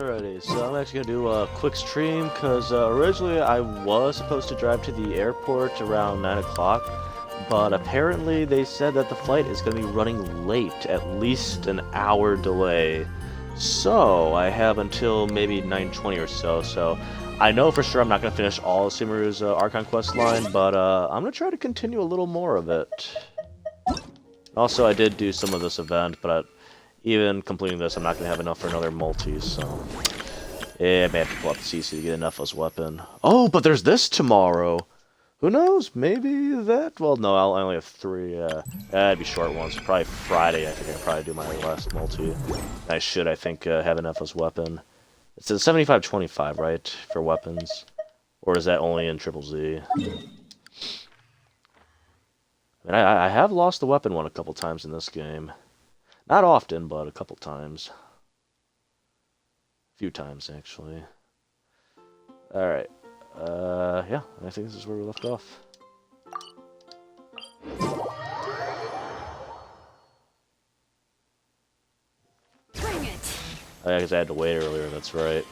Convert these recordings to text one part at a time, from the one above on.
Alrighty, so I'm actually gonna do a quick stream because originally I was supposed to drive to the airport around 9 o'clock, but apparently they said that the flight is gonna be running late, at least an hour delay. So I have until maybe 9:20 or so. So I know for sure I'm not gonna finish all of Sumeru's Archon quest line, but I'm gonna try to continue a little more of it. Also, I did do some of this event, but even completing this, I'm not going to have enough for another multi, so... Yeah, I may have to pull up the CC to get enough as weapon. Oh, but there's this tomorrow! Who knows? Maybe that? Well, no, I only have 3. That'd be short ones. Probably Friday, I think I can probably do my last multi. I should, I think, have enough as weapon. It's a 75-25, right? For weapons? Or is that only in Triple Z? And I have lost the weapon one a couple times in this game. Not often, but a couple times. A few times, actually. Alright. Yeah, I think this is where we left off. Bring it. Oh, yeah, because I had to wait earlier, that's right.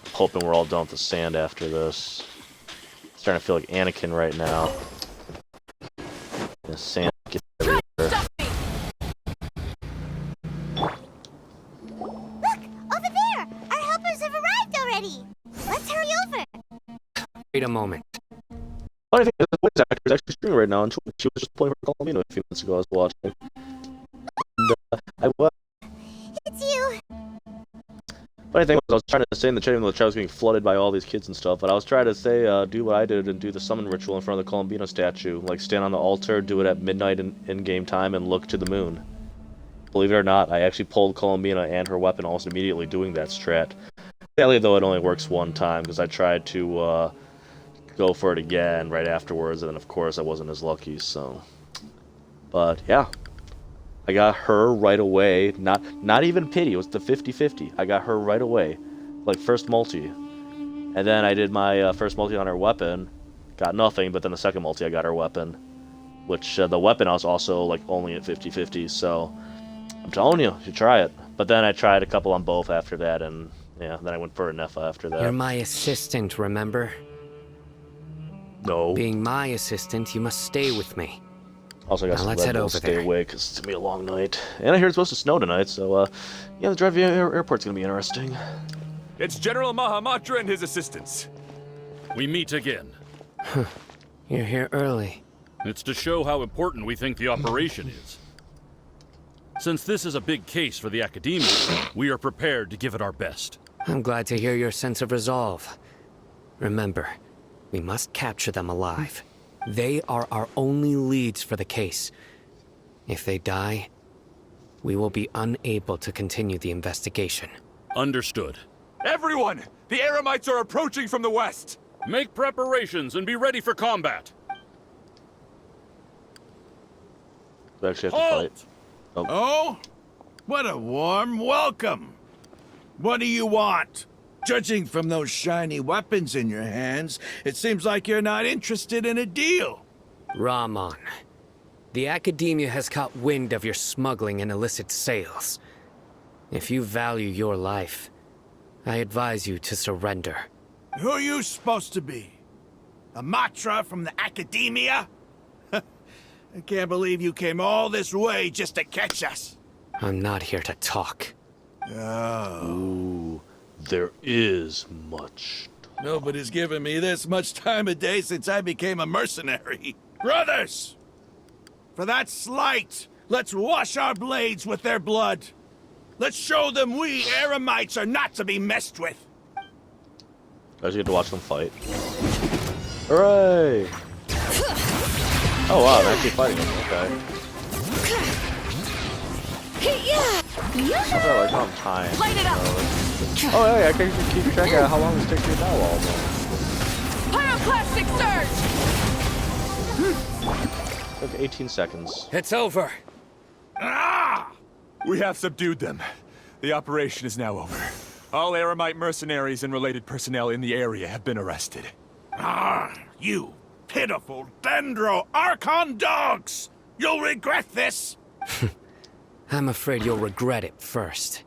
I'm hoping we're all done with the sand after this. It's starting to feel like Anakin right now. The sand gets everywhere. Wait a moment. Funny thing is, the voice actor is actually streaming right now on Twitch. She was just playing for Colomino a few minutes ago. I was watching. And, I was. It's you. Funny thing was, I was trying to say in the chat room that the chat was getting flooded by all these kids and stuff, but I was trying to say, do what I did and do the summon ritual in front of the Colombino statue. Like, stand on the altar, do it at midnight in game time, and look to the moon. Believe it or not, I actually pulled Colombina and her weapon almost immediately doing that strat. Sadly, though, it only works one time, because I tried to, go for it again right afterwards, and then of course I wasn't as lucky, so... But, yeah. I got her right away. Not even pity, it was the 50-50. I got her right away. Like, first multi. And then I did my first multi on her weapon. Got nothing, but then the second multi I got her weapon. Which, the weapon I was also, like, only at 50-50, so... I'm telling you, you should try it. But then I tried a couple on both after that, and... Yeah, then I went for a Nefa after that. You're my assistant, remember? No. Being my assistant, you must stay with me. Also, I got Now some let's Red head Bull over to stay there. away because it's gonna be a long night. And I hear it's supposed to snow tonight, so yeah, the drive via airport's gonna be interesting. It's General Mahamatra and his assistants. We meet again. You're here early. It's to show how important we think the operation is. Since this is a big case for the Academia, we are prepared to give it our best. I'm glad to hear your sense of resolve. Remember, we must capture them alive. They are our only leads for the case. If they die, we will be unable to continue the investigation. Understood. Everyone! The Eremites are approaching from the west! Make preparations and be ready for combat. We actually have to fight. Halt! Oh? What a warm welcome! What do you want? Judging from those shiny weapons in your hands, it seems like you're not interested in a deal. Rahman, the Academia has caught wind of your smuggling and illicit sales. If you value your life, I advise you to surrender. Who are you supposed to be? A Matra from the Academia? I can't believe you came all this way just to catch us. I'm not here to talk. Oh. Ooh, there is much. Nobody's given me this much time of day since I became a mercenary. Brothers! For that slight, let's wash our blades with their blood. Let's show them we Eremites are not to be messed with. I just get to watch them fight. Hooray! Oh wow, I'm actually fighting them, okay. I feel like I'm time. Light it up. Oh yeah, I can keep track of how long this takes me to battle all of them. Pyroclastic surge! Took 18 seconds. It's over. Ah! We have subdued them. The operation is now over. All Eremite mercenaries and related personnel in the area have been arrested. Ah, you pitiful Dendro Archon dogs! You'll regret this! I'm afraid you'll regret it first.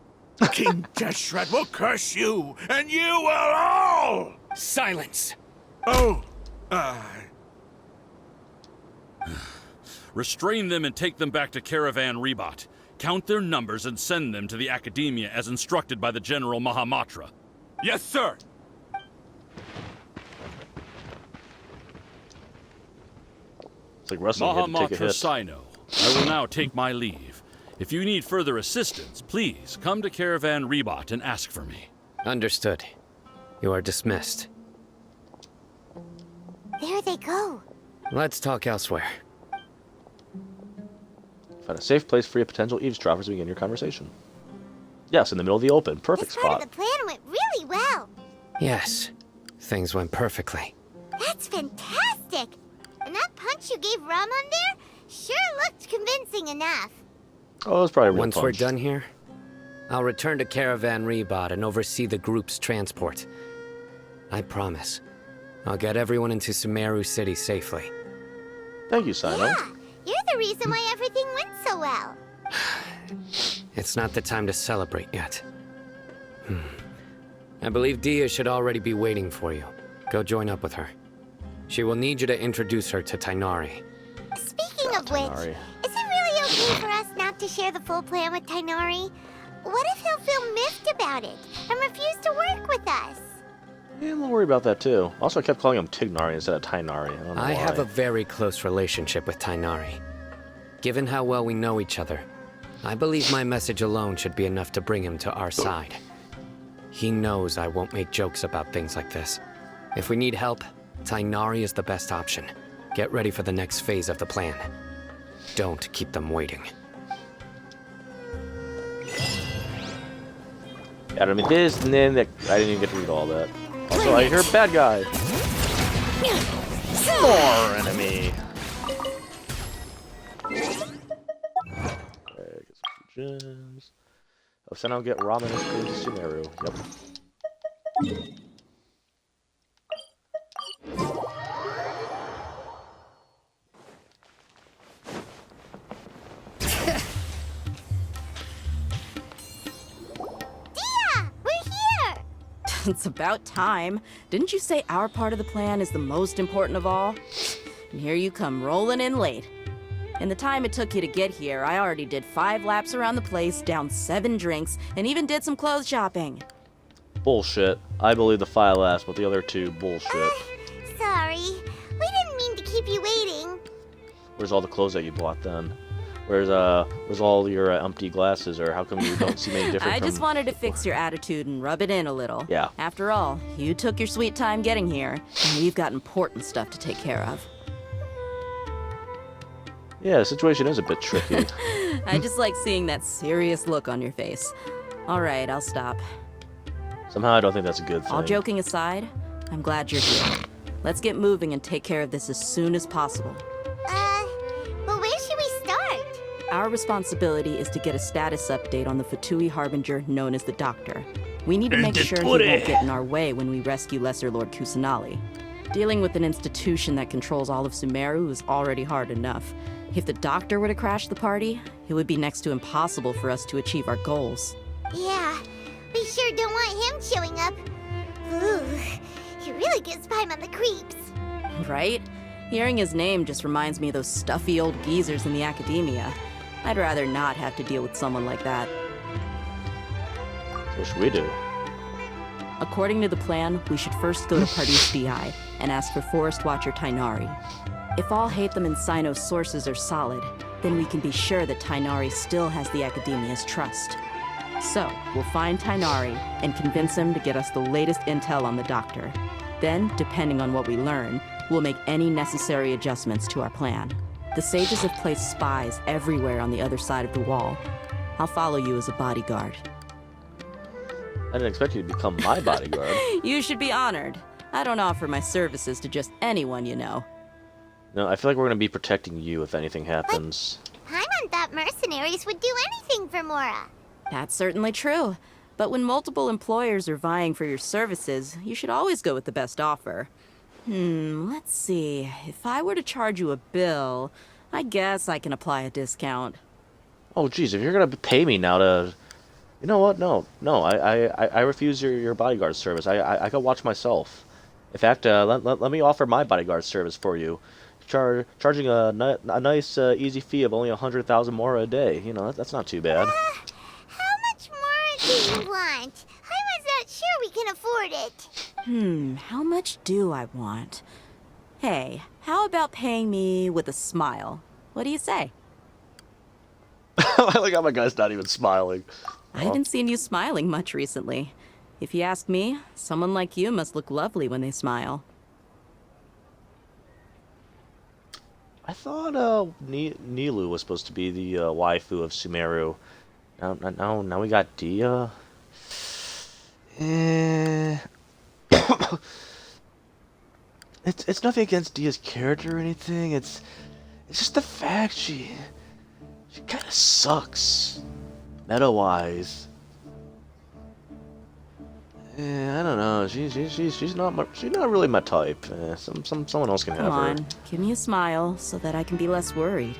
King Deshret will curse you, and you will all! Silence! Oh, Restrain them and take them back to Caravan Rebot. Count their numbers and send them to the Academia as instructed by the General Mahamatra. Yes, sir! It's like wrestling. You had to take a Mahamatra hit. Sino, I will now take my leave. If you need further assistance, please come to Caravan Rebot and ask for me. Understood. You are dismissed. There they go. Let's talk elsewhere. Find a safe place for your potential eavesdroppers to begin your conversation. Yes, in the middle of the open. Perfect This part spot. of the plan went really well. Yes, things went perfectly. That's fantastic. And that punch you gave Ram on there sure looked convincing enough. Oh, it's probably a real Once we're punch. done here, I'll return to Caravan Rebot and oversee the group's transport. I promise. I'll get everyone into Sumeru City safely. Thank you, Sino. Yeah, you're the reason why everything went so well. It's not the time to celebrate yet. I believe Dia should already be waiting for you. Go join up with her. She will need you to introduce her to Tainari. Speaking of which, Tainari. is it really okay for us not to share the full plan with Tainari? What if he'll feel miffed about it and refuse to work with us? Yeah, I'm a little worried about that too. Also, I kept calling him Tignari instead of Tainari. I don't know I why. have a very close relationship with Tainari. Given how well we know each other, I believe my message alone should be enough to bring him to our side. He knows I won't make jokes about things like this. If we need help, Tainari is the best option. Get ready for the next phase of the plan. Don't keep them waiting. Yeah, I mean, this and then that. I didn't even get to read all that. Also, I hear bad guy. More enemy. Okay, get some gems. Oh, so now get ramen and cream to Sumeru. Yep. Dia, we're here! It's about time. Didn't you say our part of the plan is the most important of all? And here you come rolling in late. In the time it took you to get here, I already did 5 laps around the place, downed 7 drinks, and even did some clothes shopping. Bullshit. I believe the file last, but the other two, bullshit. Sorry, we didn't mean to keep you waiting. Where's all the clothes that you bought then? Where's all your empty glasses, or how come you don't seem any different I just from wanted to before? fix your attitude and rub it in a little. Yeah. After all, you took your sweet time getting here, and we've got important stuff to take care of. Yeah, the situation is a bit tricky. I just like seeing that serious look on your face. All right, I'll stop. Somehow I don't think that's a good thing. All joking aside, I'm glad you're here. Let's get moving and take care of this as soon as possible. But where should we start? Our responsibility is to get a status update on the Fatui Harbinger known as the Doctor. We need to make sure he won't get in our way when we rescue Lesser Lord Kusanali. Dealing with an institution that controls all of Sumeru is already hard enough. If the Doctor were to crash the party, it would be next to impossible for us to achieve our goals. Yeah, we sure don't want him showing up. Ooh, he really gives Paimon the creeps. Right? Hearing his name just reminds me of those stuffy old geezers in the Academia. I'd rather not have to deal with someone like that. What should we do? According to the plan, we should first go to Pardis DI and ask for Forest Watcher Tainari. If all Hatham and Sino's sources are solid, then we can be sure that Tainari still has the Academia's trust. So, we'll find Tainari and convince him to get us the latest intel on the Doctor. Then, depending on what we learn, we'll make any necessary adjustments to our plan. The sages have placed spies everywhere on the other side of the wall. I'll follow you as a bodyguard. I didn't expect you to become my bodyguard. You should be honored. I don't offer my services to just anyone you know. No, I feel like we're gonna be protecting you if anything happens. Paimon thought mercenaries would do anything for Mora. That's certainly true. But when multiple employers are vying for your services, you should always go with the best offer. Let's see. If I were to charge you a bill, I guess I can apply a discount. Oh, geez, if you're gonna pay me now to You know what? No, no, I refuse your bodyguard service. I can watch myself. In fact, let me offer my bodyguard service for you. Charging a nice easy fee of only 100,000 more a day. You know, that's not too bad. How much more do you want? I was not sure we can afford it. How much do I want? Hey, how about paying me with a smile? What do you say? I like how my guy's not even smiling. I haven't seen you smiling much recently. If you ask me, someone like you must look lovely when they smile. I thought Nilu was supposed to be the waifu of Sumeru. Now we got Dia. It's nothing against Dia's character or anything. It's just the fact she kind of sucks, meta-wise. I don't know. She's not really my type. Someone else can have Come her. on, give me a smile so that I can be less worried.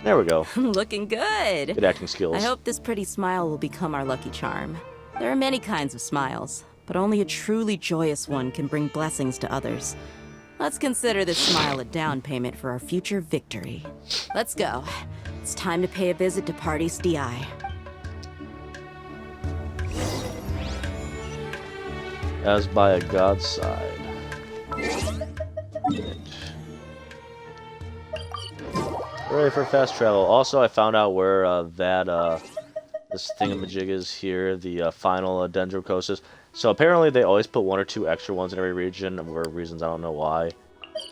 There we go. Looking good. Good acting skills. I hope this pretty smile will become our lucky charm. There are many kinds of smiles, but only a truly joyous one can bring blessings to others. Let's consider this smile a down payment for our future victory. Let's go. It's time to pay a visit to Party's DI. As by a god's side. Ready for fast travel. Also, I found out where this thingamajig is here, the final Dendrocosis. So apparently they always put 1 or 2 extra ones in every region, for reasons I don't know why.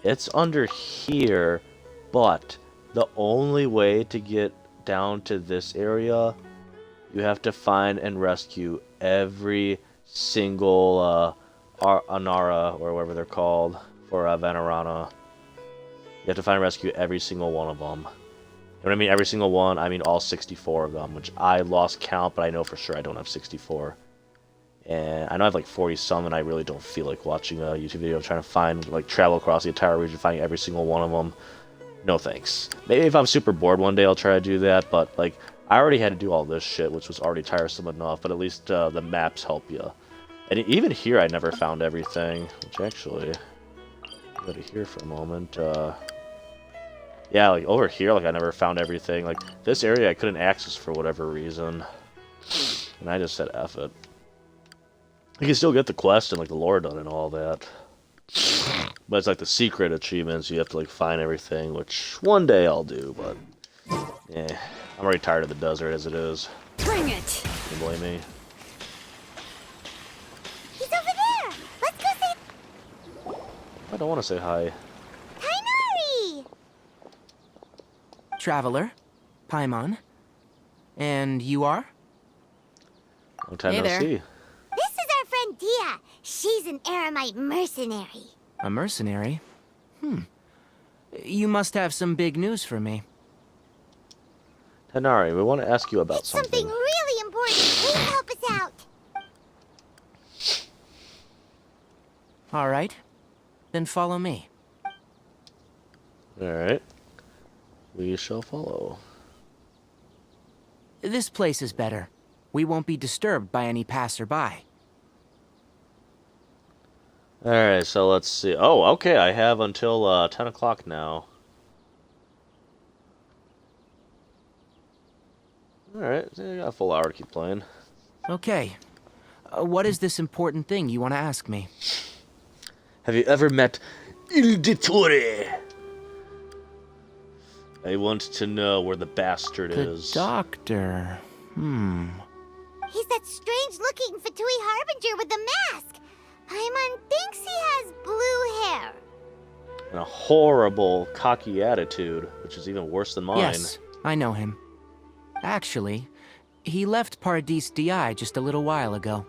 It's under here, but the only way to get down to this area, you have to find and rescue every single Anara, or whatever they're called, for Vanarana. You have to find and rescue every single one of them. And when I mean every single one, I mean all 64 of them, which I lost count, but I know for sure I don't have 64. And I know I have like 40 some, and I really don't feel like watching a YouTube video trying to find, like, travel across the entire region, finding every single one of them. No thanks. Maybe if I'm super bored one day I'll try to do that, but, like, I already had to do all this shit, which was already tiresome enough, but at least the maps help you. And even here I never found everything, which actually, go to here for a moment. Yeah, like, over here, like, I never found everything. Like, this area I couldn't access for whatever reason. And I just said F it. You can still get the quest and, like, the lore done and all that. But it's, like, the secret achievements. You have to, like, find everything, which one day I'll do, but... yeah, I'm already tired of the desert as it is. Bring it! Can you blame me? He's over there! Let's go say... I don't want to say hi. Tainari! Traveler, Paimon, and you are? Long time Hey no there. see. This is our friend Dia. She's an Aramite mercenary. A mercenary? You must have some big news for me. Tanari, we want to ask you about It's something really important. Please help us out. All right, then follow me. Alright. We shall follow. This place is better. We won't be disturbed by any passerby. Alright, so let's see. Oh, okay, I have until 10 o'clock now. Alright, so I got a full hour to keep playing. Okay, what is this important thing you want to ask me? Have you ever met Il Dittore? I want to know where the bastard The is. doctor. He's that strange-looking Fatui Harbinger with the mask. Paimon thinks he has blue hair. And a horrible, cocky attitude, which is even worse than mine. Yes, I know him. Actually, he left Paradis DI just a little while ago.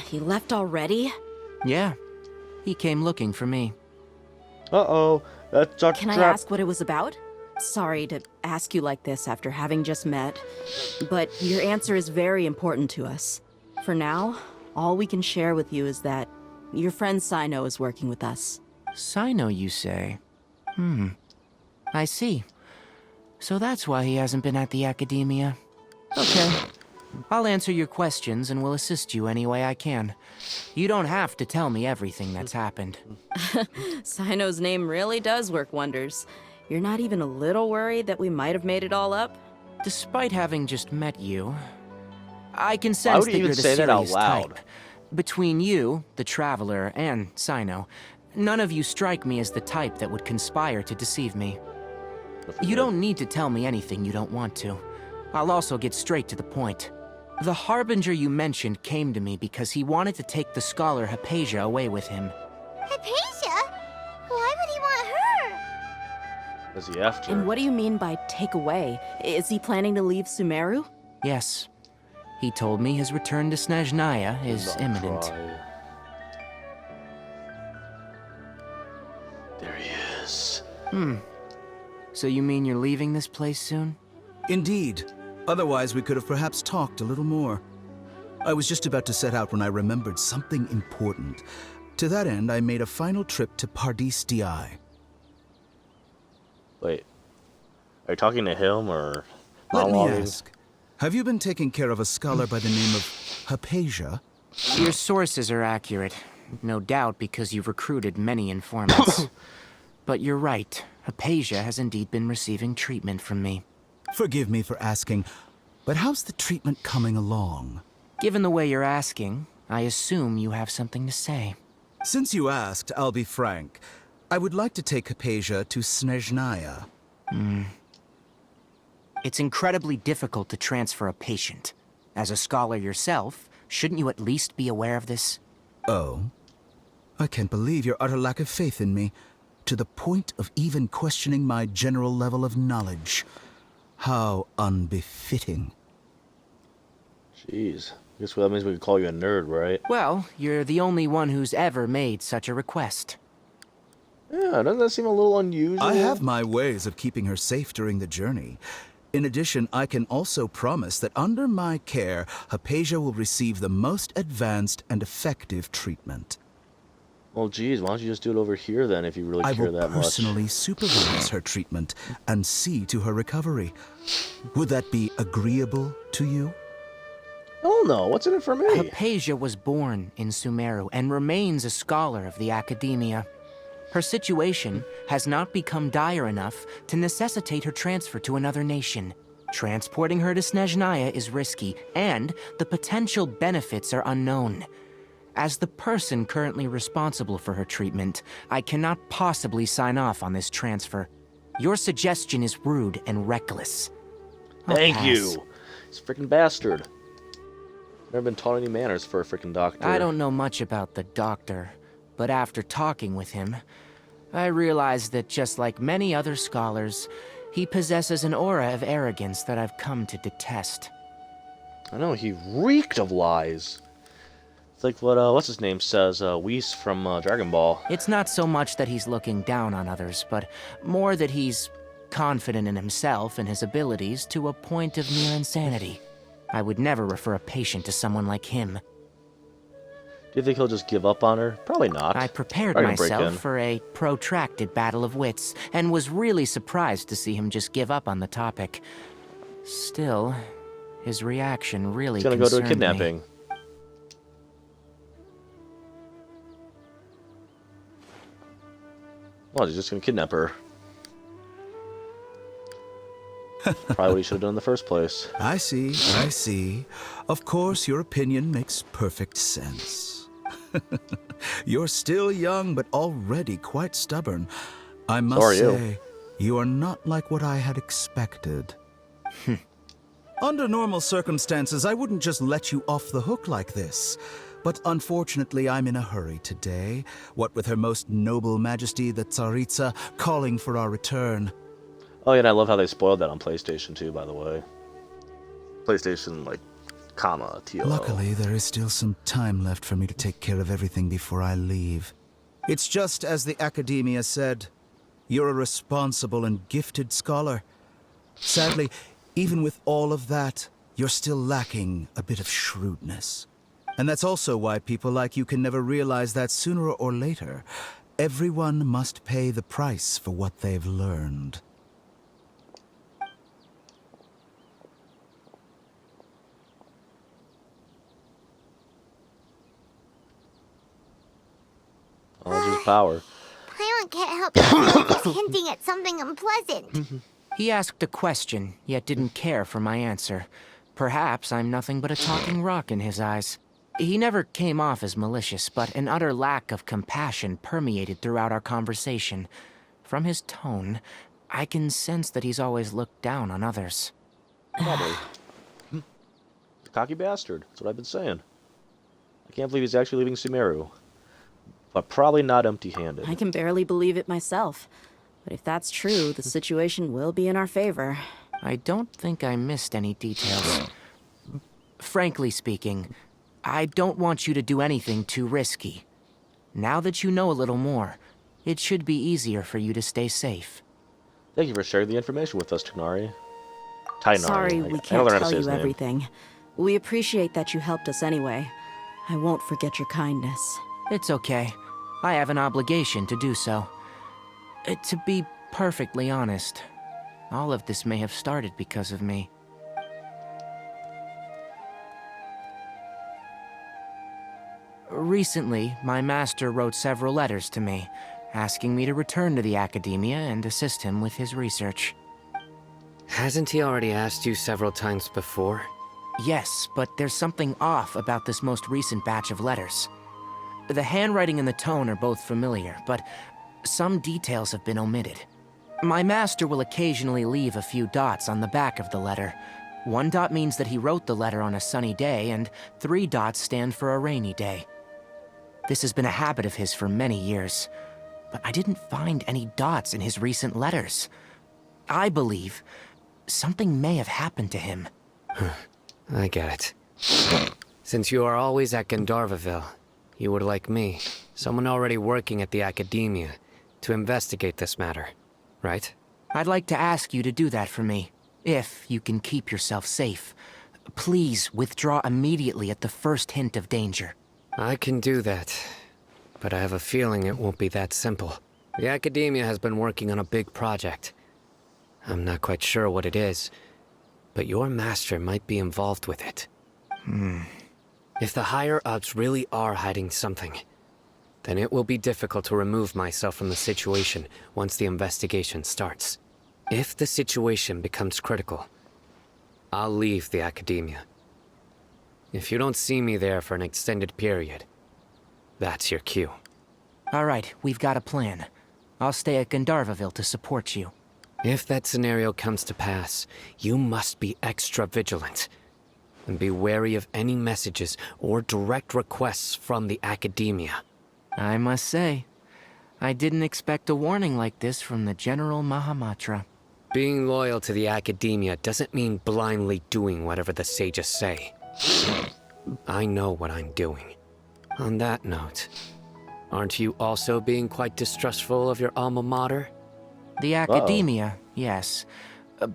He left already? Yeah, he came looking for me. Uh-oh, that's a Can I trap. ask what it was about? Sorry to ask you like this after having just met, but your answer is very important to us. For now, all we can share with you is that your friend Sino is working with us. Sino, you say? I see. So that's why he hasn't been at the academia. Okay. I'll answer your questions and will assist you any way I can. You don't have to tell me everything that's happened. Sino's name really does work wonders. You're not even a little worried that we might have made it all up? Despite having just met you, I can Why sense would that you even you're the say that out serious loud? type. Between you, the Traveler, and Sino, none of you strike me as the type that would conspire to deceive me. You don't need to tell me anything you don't want to. I'll also get straight to the point. The Harbinger you mentioned came to me because he wanted to take the scholar Hypatia away with him. Hypatia? Why would he want her? Was he after? And what do you mean by take away? Is he planning to leave Sumeru? Yes. He told me his return to Snezhnaya is Don't imminent. cry. There he is. So you mean you're leaving this place soon? Indeed. Otherwise, we could have perhaps talked a little more. I was just about to set out when I remembered something important. To that end, I made a final trip to Pardis Di. Wait. Are you talking to him or Let me monologuing? ask, have you been taking care of a scholar by the name of Hypatia? Your sources are accurate. No doubt because you've recruited many informants. But you're right. Hypatia has indeed been receiving treatment from me. Forgive me for asking, but how's the treatment coming along? Given the way you're asking, I assume you have something to say. Since you asked, I'll be frank. I would like to take Hypatia to Snezhnaya. It's incredibly difficult to transfer a patient. As a scholar yourself, shouldn't you at least be aware of this? Oh? I can't believe your utter lack of faith in me, to the point of even questioning my general level of knowledge. How unbefitting. Jeez. I guess that means we could call you a nerd, right? Well, you're the only one who's ever made such a request. Yeah, doesn't that seem a little unusual? I have my ways of keeping her safe during the journey. In addition, I can also promise that under my care, Hypatia will receive the most advanced and effective treatment. Well, geez, why don't you just do it over here then if you really I care will that much? personally supervise her treatment and see to her recovery. Would that be agreeable to you? Oh no, what's in it for me? Hypatia was born in Sumeru and remains a scholar of the academia. Her situation has not become dire enough to necessitate her transfer to another nation. Transporting her to Snezhnaya is risky, and the potential benefits are unknown. As the person currently responsible for her treatment, I cannot possibly sign off on this transfer. Your suggestion is rude and reckless. I'll Thank pass. you. He's a freaking bastard. Never been taught any manners for a freaking doctor. I don't know much about the doctor, but after talking with him, I realized that just like many other scholars, he possesses an aura of arrogance that I've come to detest. I know, he reeked of lies. It's like what, what's his name says, Whis from Dragon Ball. It's not so much that he's looking down on others, but more that he's confident in himself and his abilities to a point of near insanity. I would never refer a patient to someone like him. Do you think he'll just give up on her? Probably not. I prepared Probably gonna break myself in. for a protracted battle of wits, and was really surprised to see him just give up on the topic. Still, his reaction really He's gonna go to a concerned me. kidnapping. Well, he's just gonna kidnap her. Probably what he should have done in the first place. I see, I see. Of course, your opinion makes perfect sense. You're still young, but already quite stubborn. I must So are you. say, you are not like what I had expected. Under normal circumstances, I wouldn't just let you off the hook like this. But unfortunately, I'm in a hurry today, what with Her Most Noble Majesty the Tsaritsa calling for our return. Oh yeah, and I love how they spoiled that on PlayStation too, by the way. PlayStation, like, comma, TO. Luckily, there is still some time left for me to take care of everything before I leave. It's just as the Academia said. You're a responsible and gifted scholar. Sadly, even with all of that, you're still lacking a bit of shrewdness. And that's also why people like you can never realize that sooner or later, everyone must pay the price for what they've learned. power. Paimon can't help but feel like he's hinting at something unpleasant. He asked a question, yet didn't care for my answer. Perhaps I'm nothing but a talking rock in his eyes. He never came off as malicious, but an utter lack of compassion permeated throughout our conversation. From his tone, I can sense that he's always looked down on others. Probably. Cocky bastard. That's what I've been saying. I can't believe he's actually leaving Sumeru. But probably not empty-handed. I can barely believe it myself. But if that's true, the situation will be in our favor. I don't think I missed any details. Frankly speaking, I don't want you to do anything too risky. Now that you know a little more, it should be easier for you to stay safe. Thank you for sharing the information with us, Tainari. Sorry, we I can't don't know how to tell say you his name. everything. We appreciate that you helped us anyway. I won't forget your kindness. It's okay. I have an obligation to do so. To be perfectly honest, all of this may have started because of me. Recently, my master wrote several letters to me, asking me to return to the Academia and assist him with his research. Hasn't he already asked you several times before? Yes, but there's something off about this most recent batch of letters. The handwriting and the tone are both familiar, but some details have been omitted. My master will occasionally leave a few dots on the back of the letter. 1 dot means that he wrote the letter on a sunny day, and 3 dots stand for a rainy day. This has been a habit of his for many years, but I didn't find any dots in his recent letters. I believe something may have happened to him. I get it. Since you are always at Gandharvaville, you would like me, someone already working at the Academia, to investigate this matter, right? I'd like to ask you to do that for me, if you can keep yourself safe. Please withdraw immediately at the first hint of danger. I can do that, but I have a feeling it won't be that simple. The Academia has been working on a big project. I'm not quite sure what it is, but your master might be involved with it. If the higher-ups really are hiding something, then it will be difficult to remove myself from the situation once the investigation starts. If the situation becomes critical, I'll leave the Academia. If you don't see me there for an extended period, that's your cue. All right, we've got a plan. I'll stay at Gandharvaville to support you. If that scenario comes to pass, you must be extra vigilant. And be wary of any messages or direct requests from the Academia. I must say, I didn't expect a warning like this from the General Mahamatra. Being loyal to the Academia doesn't mean blindly doing whatever the sages say. I know what I'm doing. On that note, aren't you also being quite distrustful of your alma mater? The Academia, yes.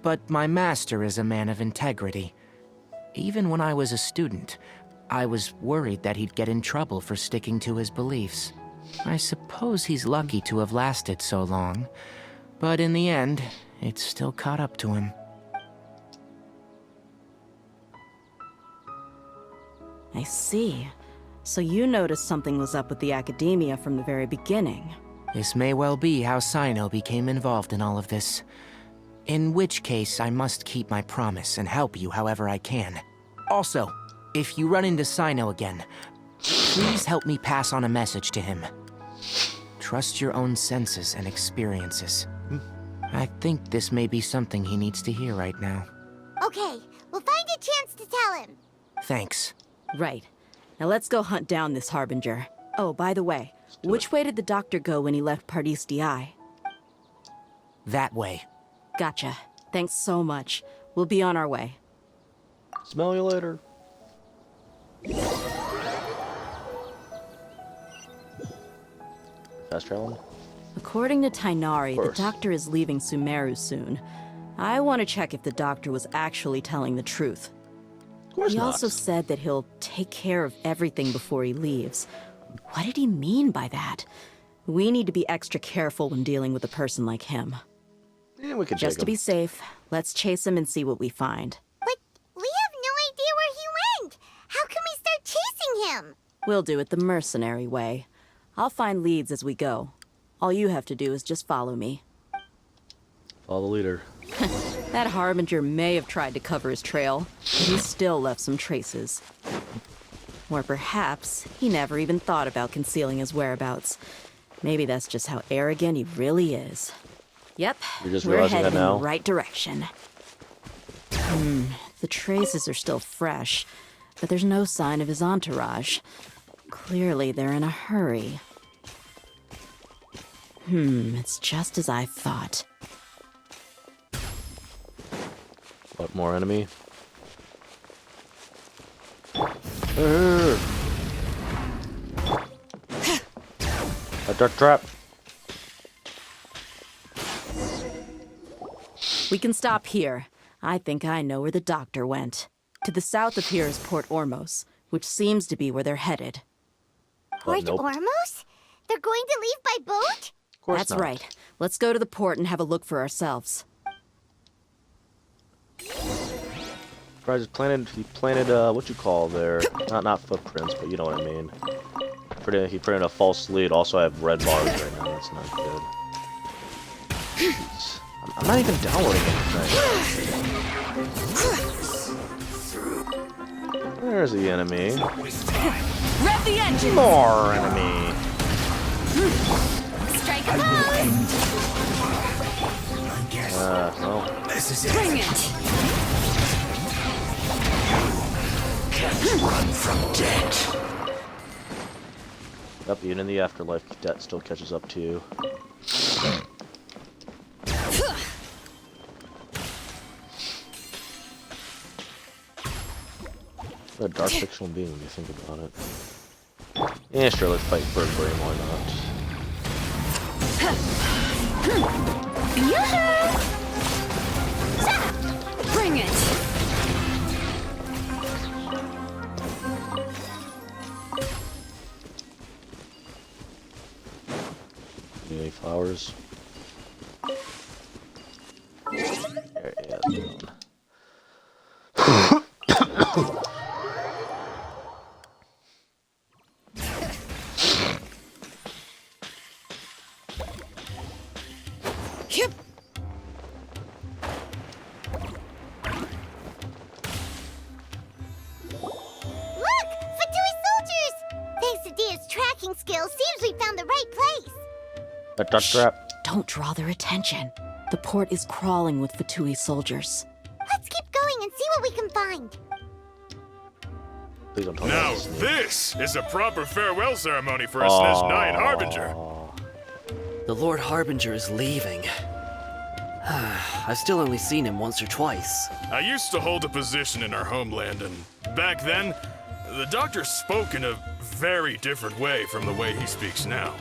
But my master is a man of integrity. Even when I was a student, I was worried that he'd get in trouble for sticking to his beliefs. I suppose he's lucky to have lasted so long. But in the end, it still caught up to him. I see. So you noticed something was up with the Academia from the very beginning. This may well be how Sino became involved in all of this. In which case, I must keep my promise and help you however I can. Also, if you run into Sino again, please help me pass on a message to him. Trust your own senses and experiences. I think this may be something he needs to hear right now. Okay, we'll find a chance to tell him. Thanks. Right. Now let's go hunt down this Harbinger. Oh, by the way, which way did the doctor go when he left Pardis DI? That way. Gotcha. Thanks so much. We'll be on our way. Smell you later. Fast traveling? According to Tainari, the doctor is leaving Sumeru soon. I want to check if the doctor was actually telling the truth. Of course He not. also said that he'll take care of everything before he leaves. What did he mean by that? We need to be extra careful when dealing with a person like him. Yeah, we can Just take to be him. safe, let's chase him and see what we find. But we have no idea where he went. How can we start chasing him? We'll do it the mercenary way. I'll find leads as we go. All you have to do is just follow me. Follow the leader. That Harbinger may have tried to cover his trail, but he still left some traces. Or perhaps he never even thought about concealing his whereabouts. Maybe that's just how arrogant he really is. Yep, You're just we're realizing heading that now? in the right direction. The traces are still fresh, but there's no sign of his entourage. Clearly they're in a hurry. It's just as I thought. What, more enemy? A dark trap. We can stop here. I think I know where the doctor went. To the south of here is Port Ormos, which seems to be where they're headed. Port nope. Ormos? They're going to leave by boat? Of course That's not. right. Let's go to the port and have a look for ourselves. Surprised he planted what you call there, not footprints, but you know what I mean. He put in a false lead. Also, I have red bars right now. That's not good. Jeez. I'm not even downloading anything. There's the enemy. Rev the engine! More enemy. Strike a pose! Well. Bring it! Yep, even in the afterlife, debt still catches up to you. What a dark fictional being when you think about it. Yeah, sure, let's fight for a brain, why not? Bring it! Need any flowers? There, yeah, that's one. Look! Fatui soldiers! Thanks to Dia's tracking skills, seems we found the right place. A dark trap. Don't draw their attention. The port is crawling with Fatui soldiers. Let's keep going and see what we can find. Please don't tell me Now that's a snake. this is a proper farewell ceremony for a Snezhnayan Harbinger. The Lord Harbinger is leaving. I've still only seen him once or twice. I used to hold a position in our homeland, and back then, the doctor spoke in a very different way from the way he speaks now.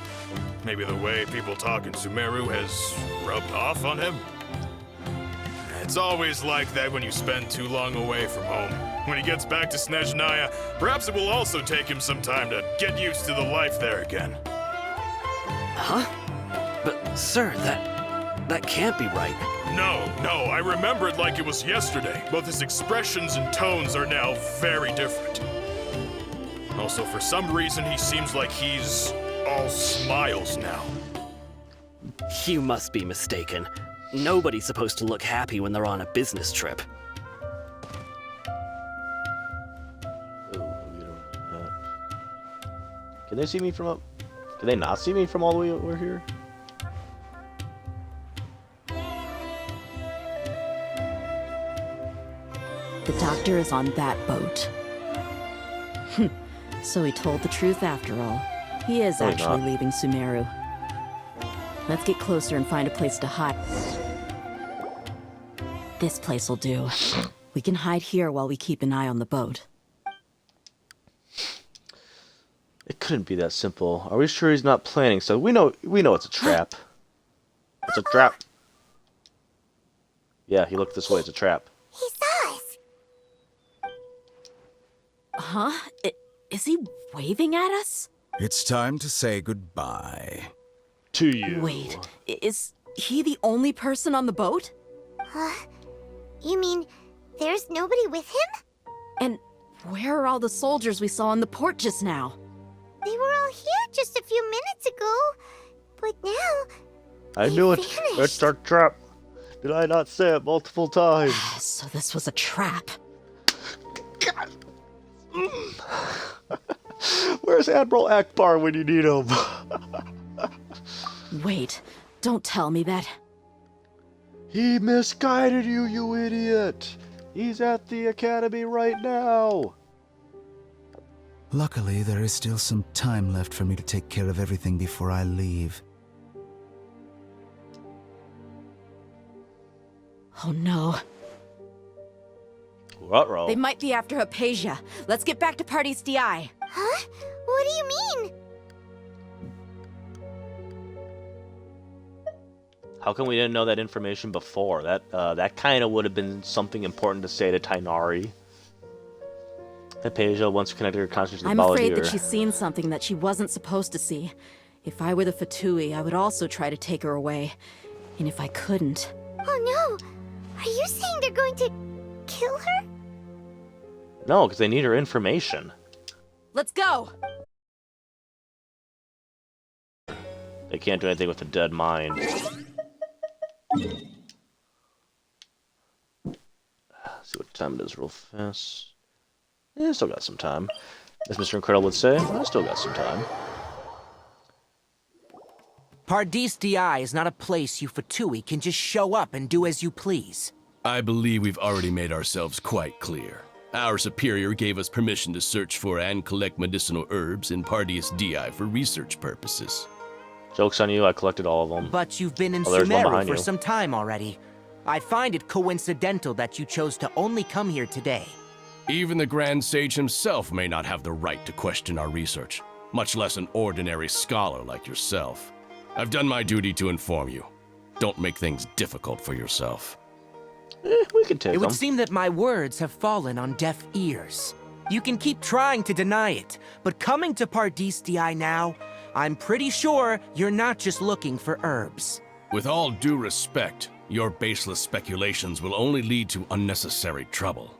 Maybe the way people talk in Sumeru has rubbed off on him? It's always like that when you spend too long away from home. When he gets back to Snezhnaya, perhaps it will also take him some time to get used to the life there again. Huh? But, sir, that can't be right. No, I remember it like it was yesterday. Both his expressions and tones are now very different. Also, for some reason, he seems like he's all smiles now. You must be mistaken. Nobody's supposed to look happy when they're on a business trip. Can they see me from up? Can they not see me from all the way over here? The doctor is on that boat. So he told the truth after all. He is No, he's actually not. leaving Sumeru. Let's get closer and find a place to hide. This place will do. We can hide here while we keep an eye on the boat. It couldn't be that simple. Are we sure he's not planning? So we know it's a trap. It's a trap. Yeah, he looked this way. It's a trap. He saw us. Huh? Is he waving at us? It's time to say goodbye. To you. Wait, is he the only person on the boat? You mean there's nobody with him? And where are all the soldiers we saw in the port just now? They were all here just a few minutes ago, but now I they knew it. vanished. It's our trap. Did I not say it multiple times? So this was a trap. Where's Admiral Akbar when you need him? Wait, don't tell me that. He misguided you, you idiot! He's at the academy right now! Luckily, there is still some time left for me to take care of everything before I leave. Oh no. Ruh-roh. They might be after Hypatia. Let's get back to Party's DI. Huh? What do you mean? How come we didn't know that information before? That kind of would have been something important to say to Tainari. Hypatia once connected her consciousness to the I'm afraid Balladeer. that she's seen something that she wasn't supposed to see. If I were the Fatui, I would also try to take her away. And if I couldn't... Oh no! Are you saying they're going to kill her? No, because they need her information. Let's go! They can't do anything with a dead mind. See what time it is real fast. Yeah, still got some time. As Mr. Incredible would say, I still got some time. Pardis DI is not a place you Fatui can just show up and do as you please. I believe we've already made ourselves quite clear. Our superior gave us permission to search for and collect medicinal herbs in Pardis DI for research purposes. Joke's on you, I collected all of them. But you've been in Oh, there's one Sumeru behind for you. some time already. I find it coincidental that you chose to only come here today. Even the Grand Sage himself may not have the right to question our research, much less an ordinary scholar like yourself. I've done my duty to inform you. Don't make things difficult for yourself. We can take It them. would seem that my words have fallen on deaf ears. You can keep trying to deny it, but coming to Pardis DI now, I'm pretty sure you're not just looking for herbs. With all due respect, your baseless speculations will only lead to unnecessary trouble.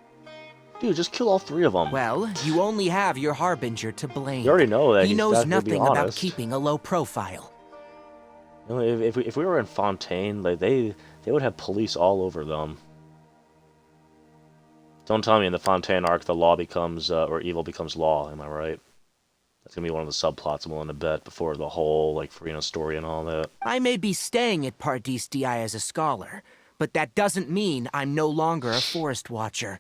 Dude, just kill all three of them. Well, you only have your Harbinger to blame. You already know that He he's knows not gonna be nothing about honest. keeping a low profile. You know, if we were in Fontaine, like they would have police all over them. Don't tell me in the Fontaine arc the law becomes, or evil becomes law, am I right? That's gonna be one of the subplots I'm willing to bet before the whole, like, Farina story and all that. I may be staying at Pardis DI as a scholar, but that doesn't mean I'm no longer a forest watcher.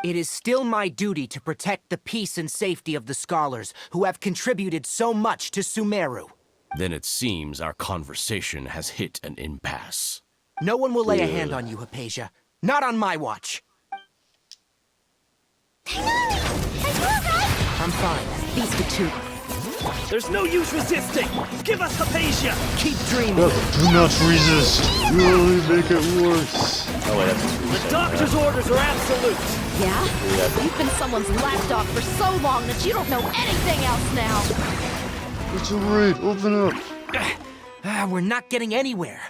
It is still my duty to protect the peace and safety of the scholars who have contributed so much to Sumeru. Then it seems our conversation has hit an impasse. No one will lay a hand on you, Hypatia. Not on my watch. Are you alright? I'm fine. These Fatui. There's no use resisting! Give us Hypatia! Keep dreaming. Do not resist! You only make it worse! Oh wait, that's The doctor's orders are absolute! Yeah? You've been someone's lapdog for so long that you don't know anything else now! It's alright, open up! We're not getting anywhere.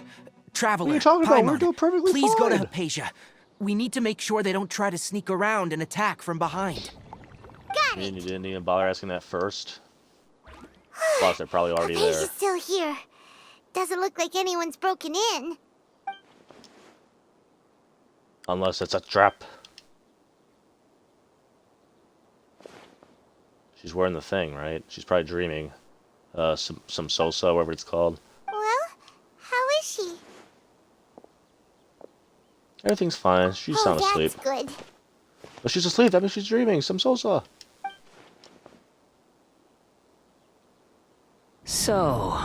Traveler, What are you talking about? Paimon, We're doing perfectly please go to fine. Hypatia. We need to make sure they don't try to sneak around and attack from behind. Got You it. didn't even bother asking that first? Plus, they're probably already there. Hypatia's still here. Doesn't look like anyone's broken in. Unless it's a trap. She's wearing the thing, right? She's probably dreaming. Some Sosa, whatever it's called. Well, how is she? Everything's fine. She's Oh, sound that's asleep. good. But she's asleep. That means she's dreaming. Some Sosa. So,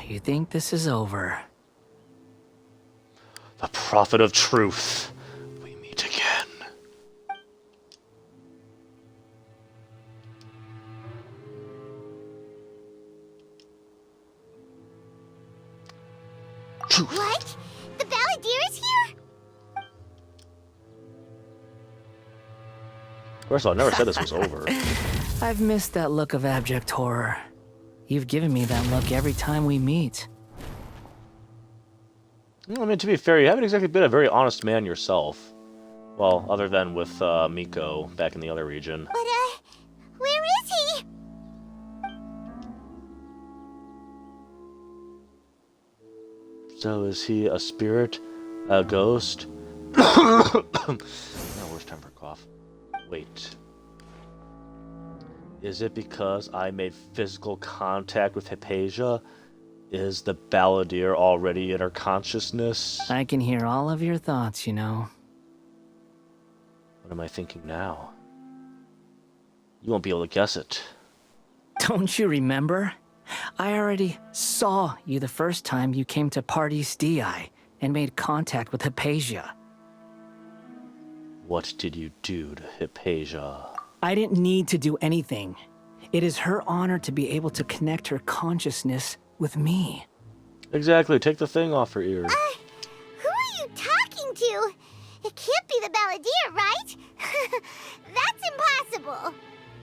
you think this is over? The prophet of truth. We meet again. Truth. What? The Balladeer is here? First of all, I never said this was over. I've missed that look of abject horror. You've given me that look every time we meet. I mean, to be fair, you haven't exactly been a very honest man yourself. Well, other than with Miko back in the other region. But, where is he? So is he a spirit? A ghost? No, worst time for a cough. Wait. Is it because I made physical contact with Hypatia? Is the balladeer already in her consciousness? I can hear all of your thoughts, you know. What am I thinking now? You won't be able to guess it. Don't you remember? I already saw you the first time you came to Parties DI and made contact with Hypatia. What did you do to Hypatia? I didn't need to do anything. It is her honor to be able to connect her consciousness with me. Exactly, take the thing off her ear. Who are you talking to? It can't be the balladeer, right? That's impossible.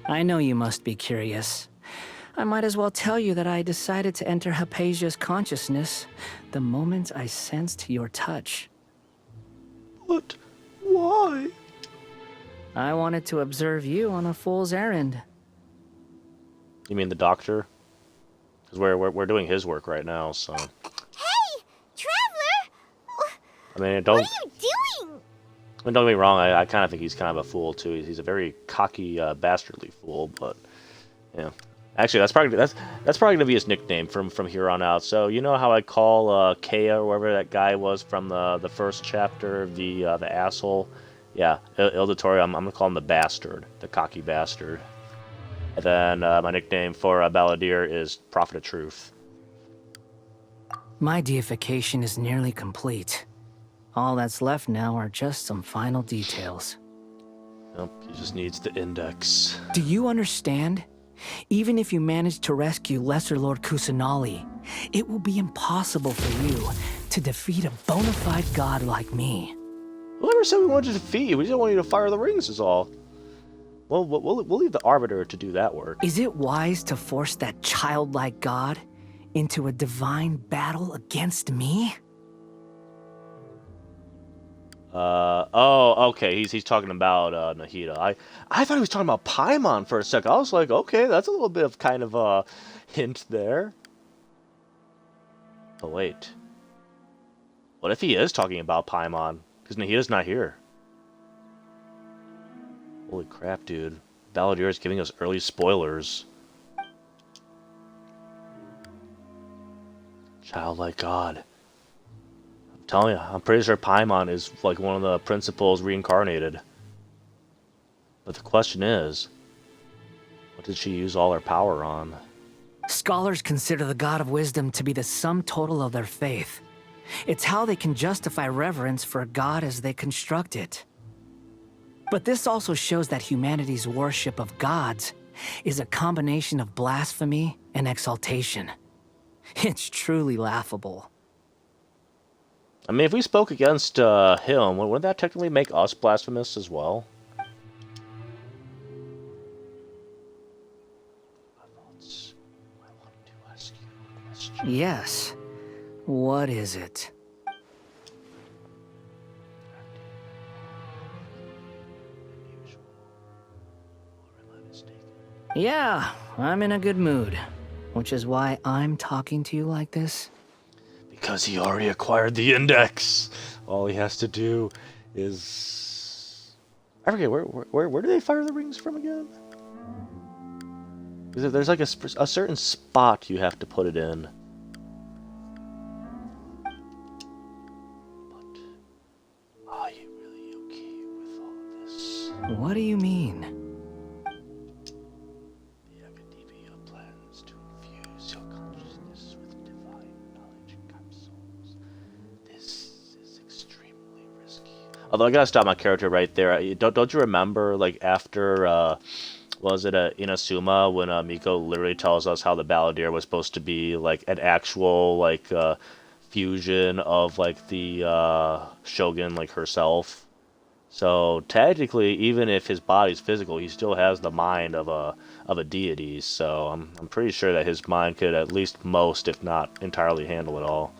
I know you must be curious. I might as well tell you that I decided to enter Hypatia's consciousness the moment I sensed your touch. But why? I wanted to observe you on a fool's errand. You mean the doctor? Because we're doing his work right now, so. Hey, Traveler! I mean, What are you doing? I mean, don't get me wrong. I kind of think he's kind of a fool too. He's a very cocky, bastardly fool. But yeah, actually, that's probably gonna be his nickname from here on out. So you know how I call Kea or whatever that guy was from the first chapter, the asshole. Yeah, Ildatory. I'm gonna call him the bastard, the cocky bastard. And then my nickname for Balladeer is Prophet of Truth. My deification is nearly complete. All that's left now are just some final details. Nope, he just needs the index. Do you understand? Even if you manage to rescue Lesser Lord Kusanali, it will be impossible for you to defeat a bona fide god like me. Whoever said we wanted to defeat you, we just want you to fire the rings is all. Well, we'll leave the Arbiter to do that work. Is it wise to force that childlike god into a divine battle against me? Oh, okay. He's talking about Nahida. I thought he was talking about Paimon for a second. I was like, okay, that's a little bit of kind of a hint there. Oh wait, what if he is talking about Paimon? Because Nahida's not here. Holy crap, dude! Balladeer is giving us early spoilers. Childlike God. I'm telling you, I'm pretty sure Paimon is like one of the principals reincarnated. But the question is, what did she use all her power on? Scholars consider the God of Wisdom to be the sum total of their faith. It's how they can justify reverence for a god as they construct it. But this also shows that humanity's worship of gods is a combination of blasphemy and exaltation. It's truly laughable. I mean, if we spoke against him, wouldn't that technically make us blasphemous as well? Yes. What is it? Yeah, I'm in a good mood. Which is why I'm talking to you like this. Because he already acquired the index. All he has to do is... I forget, where do they fire the rings from again? There's like a certain spot you have to put it in. But are you really okay with all of this? What do you mean? The Academia plans to infuse your consciousness with divine knowledge capsules. This is extremely risky. Although I gotta stop my character right there. Don't you remember, like, after, was it Inazuma, when Miko literally tells us how the Balladeer was supposed to be, like, an actual, like, fusion of, like, the Shogun, like, herself? So, technically, even if his body's physical, he still has the mind of a deity, so I'm pretty sure that his mind could at least most, if not entirely, handle it all.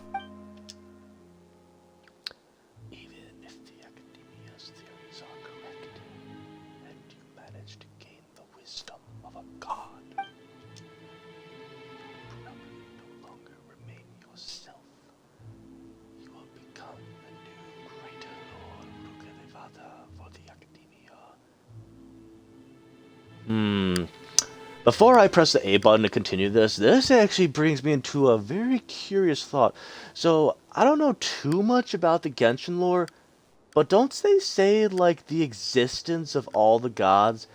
Even if the Academia's theories are correct, and you manage to gain the wisdom of a god, you probably no longer remain yourself. Before I press the A button to continue this actually brings me into a very curious thought. So, I don't know too much about the Genshin lore, but don't they say, like, the existence of all the gods,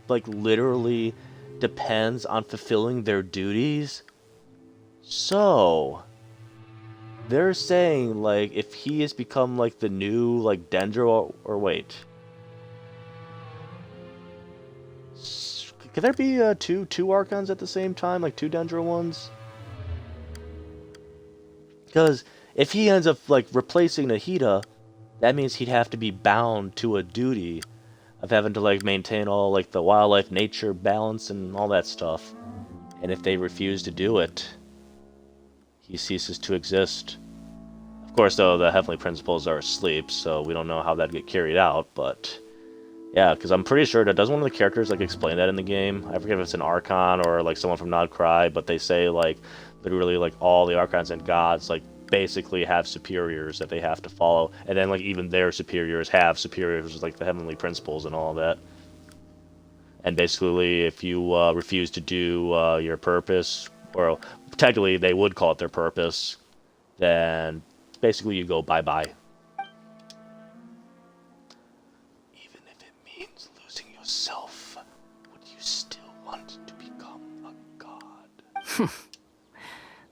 like, literally depends on fulfilling their duties? So, they're saying, like, if he has become, like, the new, like, Dendro, or wait. Could there be two Archons at the same time, like two Dendro ones? Because if he ends up like replacing Nahida, that means he'd have to be bound to a duty of having to like maintain all like the wildlife nature balance and all that stuff. And if they refuse to do it, he ceases to exist. Of course, though, the heavenly principles are asleep, so we don't know how that'd get carried out, but yeah, because I'm pretty sure that does one of the characters like explain that in the game. I forget if it's an Archon or like someone from Nod Cry, but they say like literally like all the Archons and gods like basically have superiors that they have to follow, and then like even their superiors have superiors like the heavenly principles and all that. And basically, if you refuse to do your purpose, or technically they would call it their purpose, then basically you go bye-bye. Self, would you still want to become a god?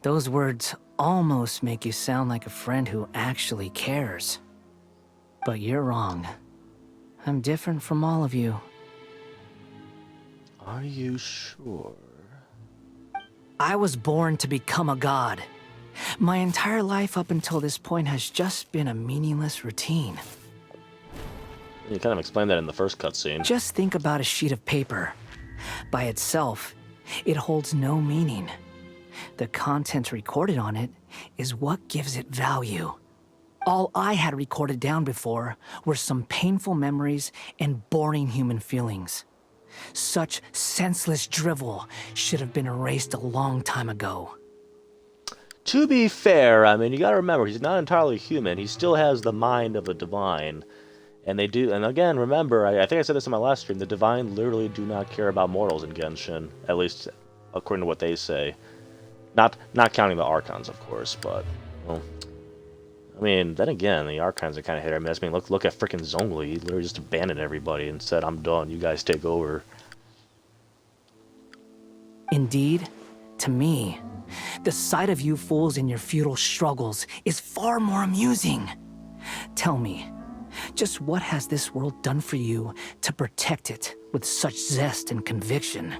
Those words almost make you sound like a friend who actually cares. But you're wrong. I'm different from all of you. Are you sure? I was born to become a god. My entire life up until this point has just been a meaningless routine. You kind of explained that in the first cutscene. Just think about a sheet of paper. By itself, it holds no meaning. The content recorded on it is what gives it value. All I had recorded down before were some painful memories and boring human feelings. Such senseless drivel should have been erased a long time ago. To be fair, I mean, you gotta remember, he's not entirely human. He still has the mind of a divine. And they do, and again, remember, I think I said this in my last stream, the Divine literally do not care about mortals in Genshin, at least according to what they say. Not counting the Archons, of course, but, well, I mean, then again, the Archons are kind of hit or miss. I mean, look at frickin' Zhongli, he literally just abandoned everybody and said, I'm done, you guys take over. Indeed, to me, the sight of you fools in your futile struggles is far more amusing. Tell me, just what has this world done for you to protect it with such zest and conviction?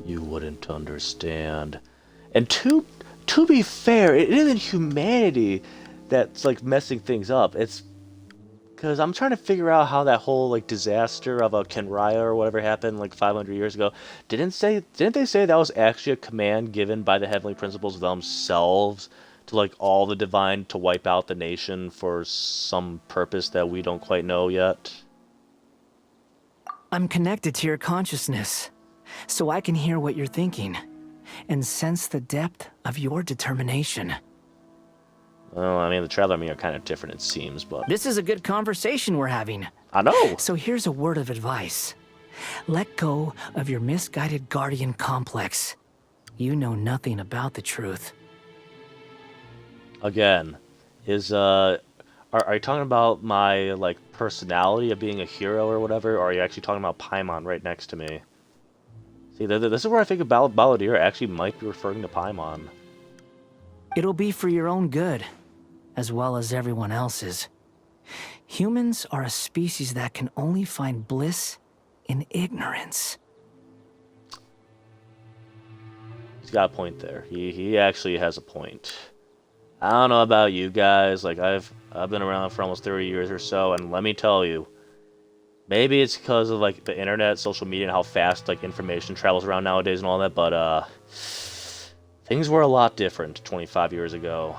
You wouldn't understand. And to be fair, it isn't humanity that's like messing things up. It's because I'm trying to figure out how that whole like disaster of a Kenraya or whatever happened like 500 years ago. Didn't they say that was actually a command given by the heavenly principles themselves to like all the divine to wipe out the nation for some purpose that we don't quite know yet? I'm connected to your consciousness, so I can hear what you're thinking and sense the depth of your determination. Well, I mean, the Traveler and me are kind of different, it seems, but... This is a good conversation we're having. I know! So here's a word of advice. Let go of your misguided guardian complex. You know nothing about the truth. Again, are you talking about my, like, personality of being a hero or whatever, or are you actually talking about Paimon right next to me? See, this is where I think Balladeer actually might be referring to Paimon. It'll be for your own good, as well as everyone else's. Humans are a species that can only find bliss in ignorance. He's got a point there. He actually has a point. I don't know about you guys, like I've been around for almost 30 years or so, and let me tell you, maybe it's because of like the internet, social media, and how fast like information travels around nowadays and all that, but things were a lot different 25 years ago.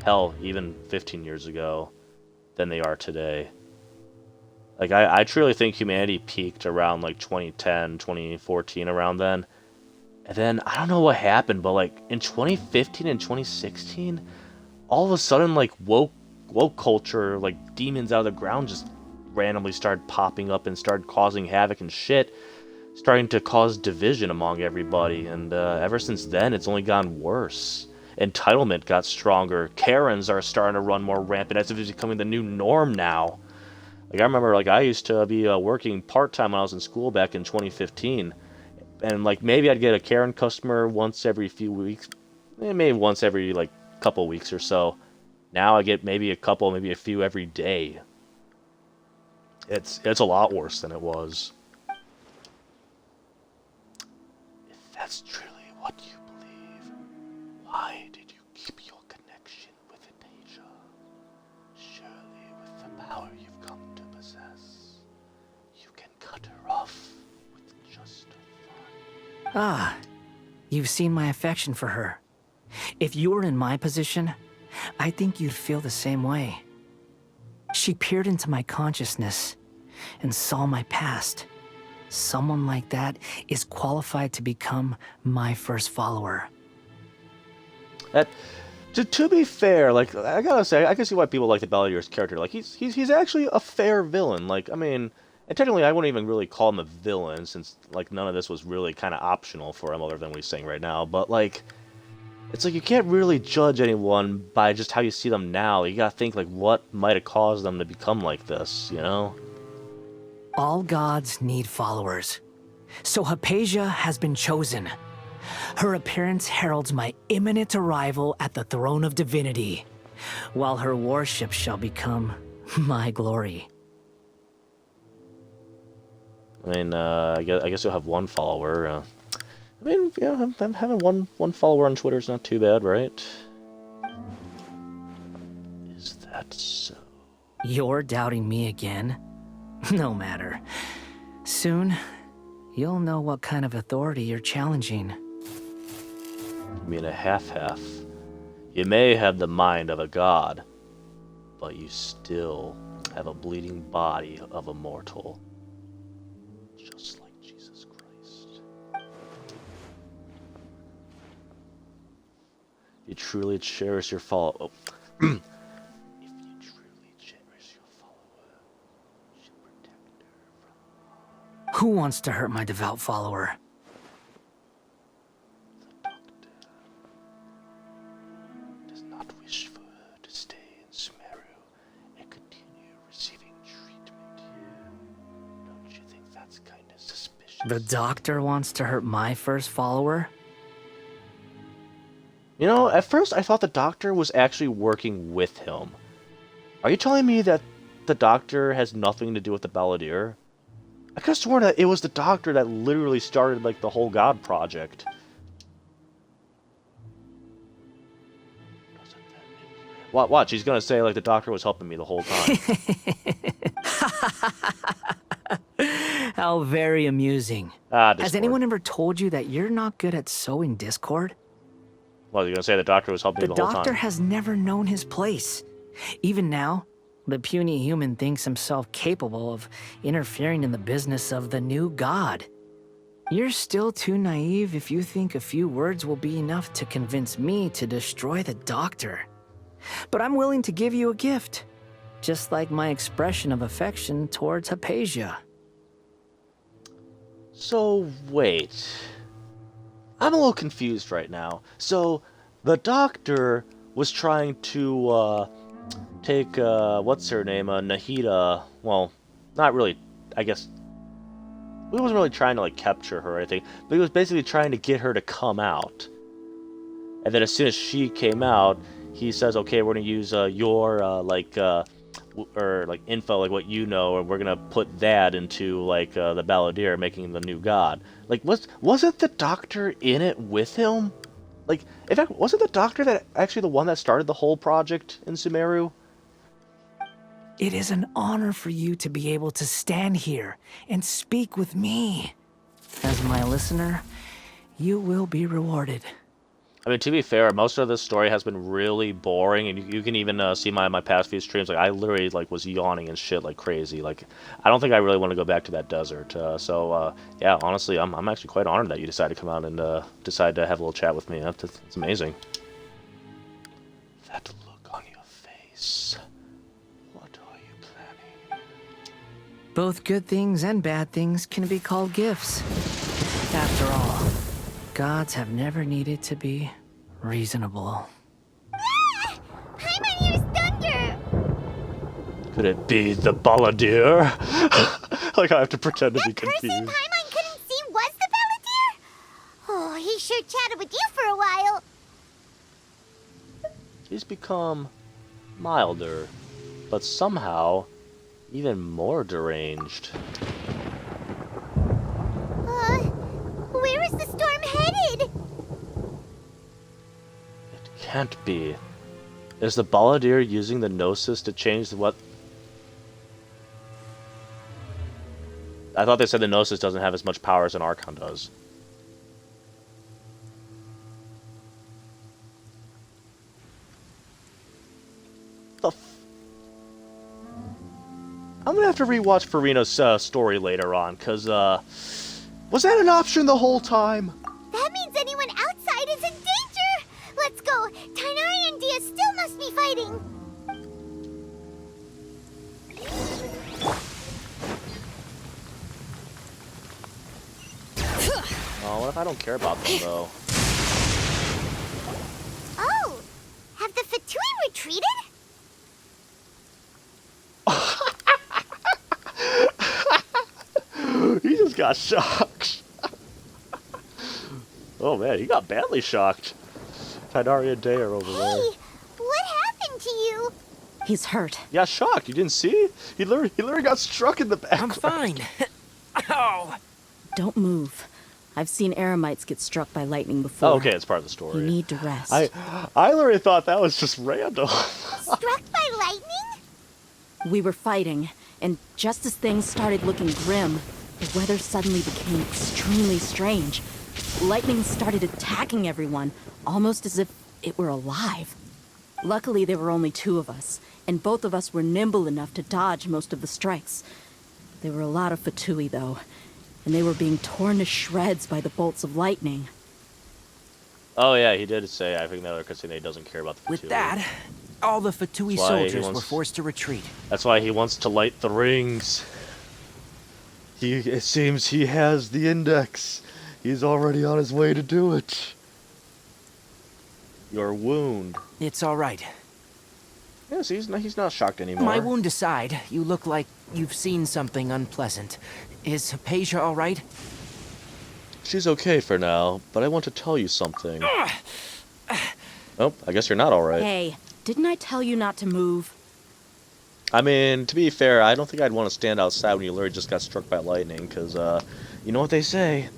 Hell, even 15 years ago than they are today. Like I truly think humanity peaked around like 2010, 2014, around then. And then, I don't know what happened, but like, in 2015 and 2016, all of a sudden, like, woke culture, like, demons out of the ground just randomly started popping up and started causing havoc and shit. starting to cause division among everybody, and ever since then, it's only gotten worse. Entitlement got stronger. Karens are starting to run more rampant, as if it's becoming the new norm now. Like, I remember, like, I used to be working part-time when I was in school back in 2015, and, like, maybe I'd get a Karen customer once every few weeks, maybe once every, like, couple weeks or so. Now I get maybe a couple, maybe a few every day. It's a lot worse than it was. If that's truly what you believe, why did you keep your connection with Hypatia? Surely with the power you've come to possess, you can cut her off with just a thought. Ah, you've seen my affection for her. If you were in my position, I think you'd feel the same way. She peered into my consciousness and saw my past. Someone like that is qualified to become my first follower. To be fair, like, I gotta say, I can see why people like the Baladier's character. Like, he's actually a fair villain. Like, I mean, and technically I wouldn't even really call him a villain, since, like, none of this was really kind of optional for him other than what he's saying right now. But, like, it's like you can't really judge anyone by just how you see them now. You gotta think, like, what might have caused them to become like this, you know? All gods need followers. So Hypatia has been chosen. Her appearance heralds my imminent arrival at the throne of divinity, while her worship shall become my glory. I mean, I guess you'll have one follower. I mean, yeah, having one follower on Twitter is not too bad, right? Is that so? You're doubting me again? No matter. Soon, you'll know what kind of authority you're challenging. I mean, a half-half. You may have the mind of a god, but you still have a bleeding body of a mortal. Just like Jesus Christ. You truly cherish your follower. Oh. If you truly cherish your follower, you should protect her from Who wants to hurt my devout follower? the doctor. Does not wish for her to stay in Sumeru and continue receiving treatment here. Don't you think that's kind of suspicious? The doctor wants to hurt my first follower? You know, at first I thought the doctor was actually working with him. Are you telling me that the doctor has nothing to do with the Balladeer? I could have sworn that it was the doctor that literally started, like, the whole God project. Watch, he's gonna say, like, the doctor was helping me the whole time. How very amusing. Discord. Has anyone ever told you that you're not good at sowing discord? Well, you're gonna say the doctor was helping me The the whole time. doctor has never known his place. Even now, the puny human thinks himself capable of interfering in the business of the new god. You're still too naive if you think a few words will be enough to convince me to destroy the doctor. But I'm willing to give you a gift, just like my expression of affection towards Hypatia. So, wait. I'm a little confused right now. So, the doctor was trying to, take, what's her name, Nahida, well, not really, I guess, he wasn't really trying to, like, capture her or anything, but he was basically trying to get her to come out. And then as soon as she came out, he says, okay, we're gonna use, your, or, like, info, like, what you know, and we're gonna put that into, like, the Balladeer, making the new god. Like, wasn't the doctor in it with him? Like, in fact, wasn't the doctor that actually the one that started the whole project in Sumeru? It is an honor for you to be able to stand here and speak with me. As my listener, you will be rewarded. I mean, to be fair, most of this story has been really boring, and you can even see my past few streams. Like, I literally, like, was yawning and shit like crazy. Like, I don't think I really want to go back to that desert. Yeah, honestly, I'm actually quite honored that you decided to come out and decide to have a little chat with me. It's amazing. That look on your face. What are you planning? Both good things and bad things can be called gifts. After all, gods have never needed to be reasonable. Paimon used thunder! Could it be the Balladeer? Like I have to pretend to be That person confused. Paimon couldn't see was the Balladeer? Oh, he sure chatted with you for a while. He's become milder, but somehow even more deranged. Where is the storm headed? It can't be. Is the Balladeer using the Gnosis to change what? I thought they said the Gnosis doesn't have as much power as an Archon does. I'm gonna have to rewatch Farina's story later on, cause was that an option the whole time? That means anyone outside is in danger! Let's go! Tainari and Dia still must be fighting! Oh, what if I don't care about them though? Oh! Have the Fatui retreated? He just got shocked. Oh man, he got badly shocked. Tainari and Day are over there. Hey! What happened to you? He's hurt. Yeah, shocked. You didn't see? He literally got struck in the back. I'm fine. Ow! Don't move. I've seen eremites get struck by lightning before. Oh, okay, it's part of the story. You need to rest. I literally thought that was just random. Struck by lightning? We were fighting, and just as things started looking grim, the weather suddenly became extremely strange. Lightning started attacking everyone, almost as if it were alive. Luckily, there were only two of us, and both of us were nimble enough to dodge most of the strikes. There were a lot of Fatui, though, and they were being torn to shreds by the bolts of lightning. Oh yeah, he did say, I think that cutscene he doesn't care about the Fatui. With that, all the Fatui That's why he soldiers were wants- forced to retreat. That's why he wants to light the rings. It seems he has the index. He's already on his way to do it. Your wound. It's all right. Yes, he's not shocked anymore. My wound aside, you look like you've seen something unpleasant. Is Hypatia all right? She's okay for now, but I want to tell you something. Oh, I guess you're not all right. Hey, didn't I tell you not to move? I mean, to be fair, I don't think I'd want to stand outside when you literally just got struck by lightning, because, you know what they say?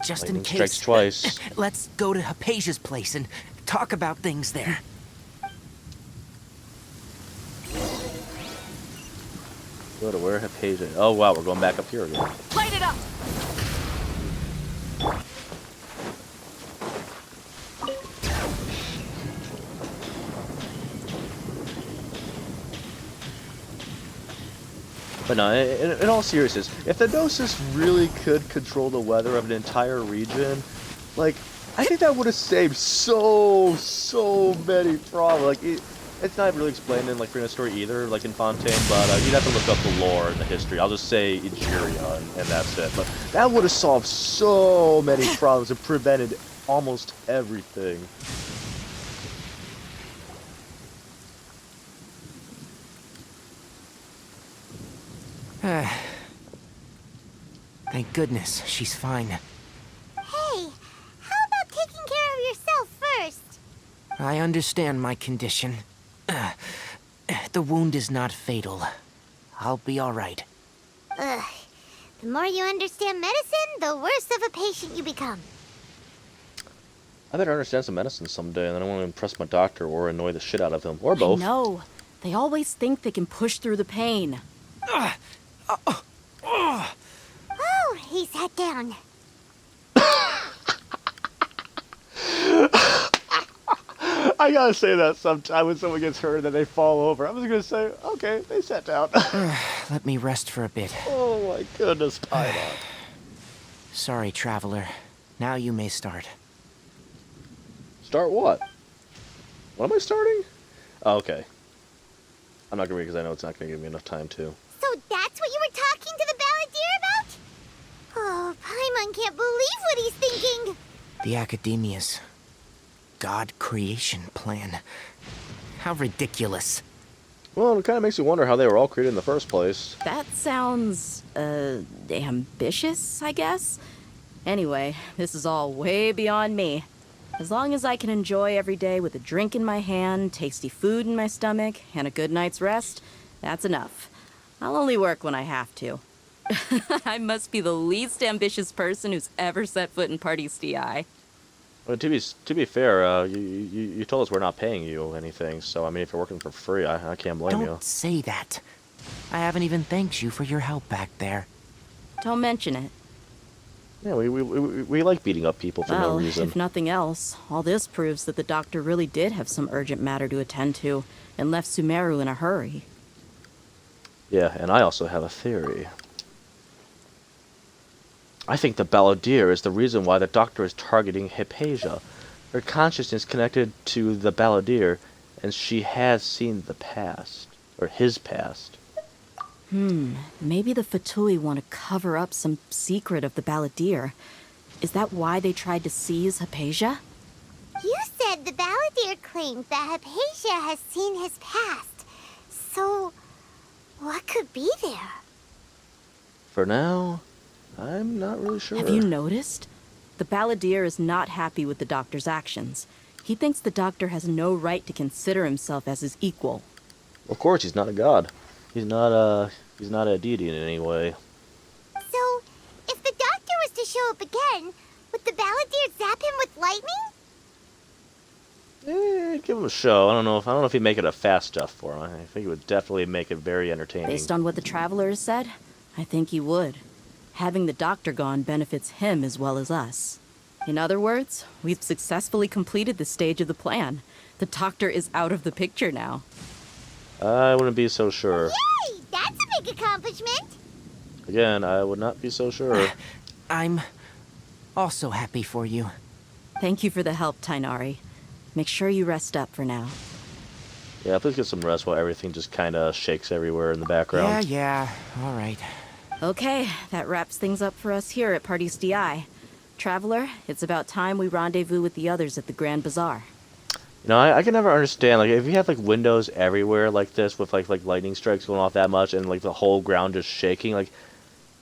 Just Lightning in case. strikes twice. Let's go to Hypatia's place and talk about things there. Go to where Hypatia? Oh wow, we're going back up here again. Light it up! But no, in all seriousness, if the Gnosis really could control the weather of an entire region, like, I think that would have saved so many problems. Like, it's not really explained in, like, Farina's story either, like in Fontaine, but you'd have to look up the lore and the history. I'll just say Egeria, and that's it. But that would have solved so many problems and prevented almost everything. Thank goodness she's fine. Hey, how about taking care of yourself first? I understand my condition. The wound is not fatal. I'll be all right. Ugh. The more you understand medicine, the worse of a patient you become. I better understand some medicine someday, and then I want to impress my doctor or annoy the shit out of him, or both. No, they always think they can push through the pain. Oh, he sat down. I gotta say that sometime when someone gets hurt and then they fall over. I'm just gonna say, okay, they sat down. Let me rest for a bit. Oh my goodness, Paimon. Sorry, traveler. Now you may start. Start what? What am I starting? Oh, okay. I'm not gonna read because I know it's not gonna give me enough time to. So that's what you were talking to the Balladeer about? Oh, Paimon can't believe what he The Academia's God creation plan. How ridiculous. Well, it kind of makes you wonder how they were all created in the first place. That sounds, ambitious, I guess? Anyway, this is all way beyond me. As long as I can enjoy every day with a drink in my hand, tasty food in my stomach, and a good night's rest, that's enough. I'll only work when I have to. I must be the least ambitious person who's ever set foot in Party's DI. Well, to be fair, you told us we're not paying you anything, so I mean, if you're working for free, I can't blame you. Don't say that. I haven't even thanked you for your help back there. Don't mention it. Yeah, we like beating up people for no reason. If nothing else, all this proves that the doctor really did have some urgent matter to attend to, and left Sumeru in a hurry. Yeah, and I also have a theory. I think the Balladeer is the reason why the doctor is targeting Hypatia. Her consciousness connected to the Balladeer, and she has seen the past, or his past. Maybe the Fatui want to cover up some secret of the Balladeer. Is that why they tried to seize Hypatia? You said the Balladeer claimed that Hypatia has seen his past. So, what could be there? For now, I'm not really sure. Have you noticed? The Balladeer is not happy with the doctor's actions. He thinks the doctor has no right to consider himself as his equal. Of course, he's not a god. He's not a deity in any way. So, if the doctor was to show up again, would the Balladeer zap him with lightning? Give him a show. I don't know if he'd make it a fast stuff for him. I think it would definitely make it very entertaining. Based on what the Traveler has said, I think he would. Having the doctor gone benefits him as well as us. In other words, we've successfully completed this stage of the plan. The doctor is out of the picture now. I wouldn't be so sure. Yay! That's a big accomplishment! Again, I would not be so sure. I'm also happy for you. Thank you for the help, Tainari. Make sure you rest up for now. Yeah, please get some rest while everything just kind of shakes everywhere in the background. Yeah, all right. Okay, that wraps things up for us here at Party's DI. Traveler, it's about time we rendezvous with the others at the Grand Bazaar. You know, I can never understand, like, if you have, like, windows everywhere like this with, like lightning strikes going off that much and, like, the whole ground just shaking, like,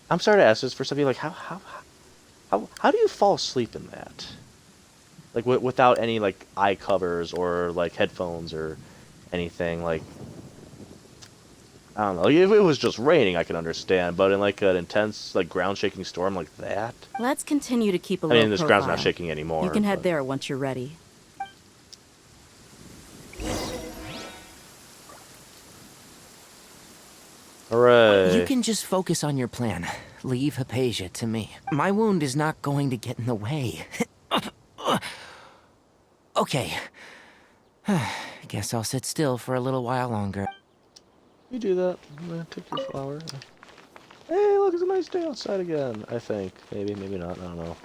I'm sorry to ask this for something, like, how do you fall asleep in that? Like, without any, like, eye covers or, like, headphones or anything, like, I don't know. If it was just raining, I can understand, but in, like, an intense, like, ground-shaking storm like that? Let's continue to keep a low I mean, this ground's profile. not shaking anymore. You can head but... there once you're ready. Hooray. You can just focus on your plan. Leave Hypatia to me. My wound is not going to get in the way. Okay. Guess I'll sit still for a little while longer. You do that. Take your flower. Hey, look, it's a nice day outside again, I think. Maybe, maybe not, I don't know.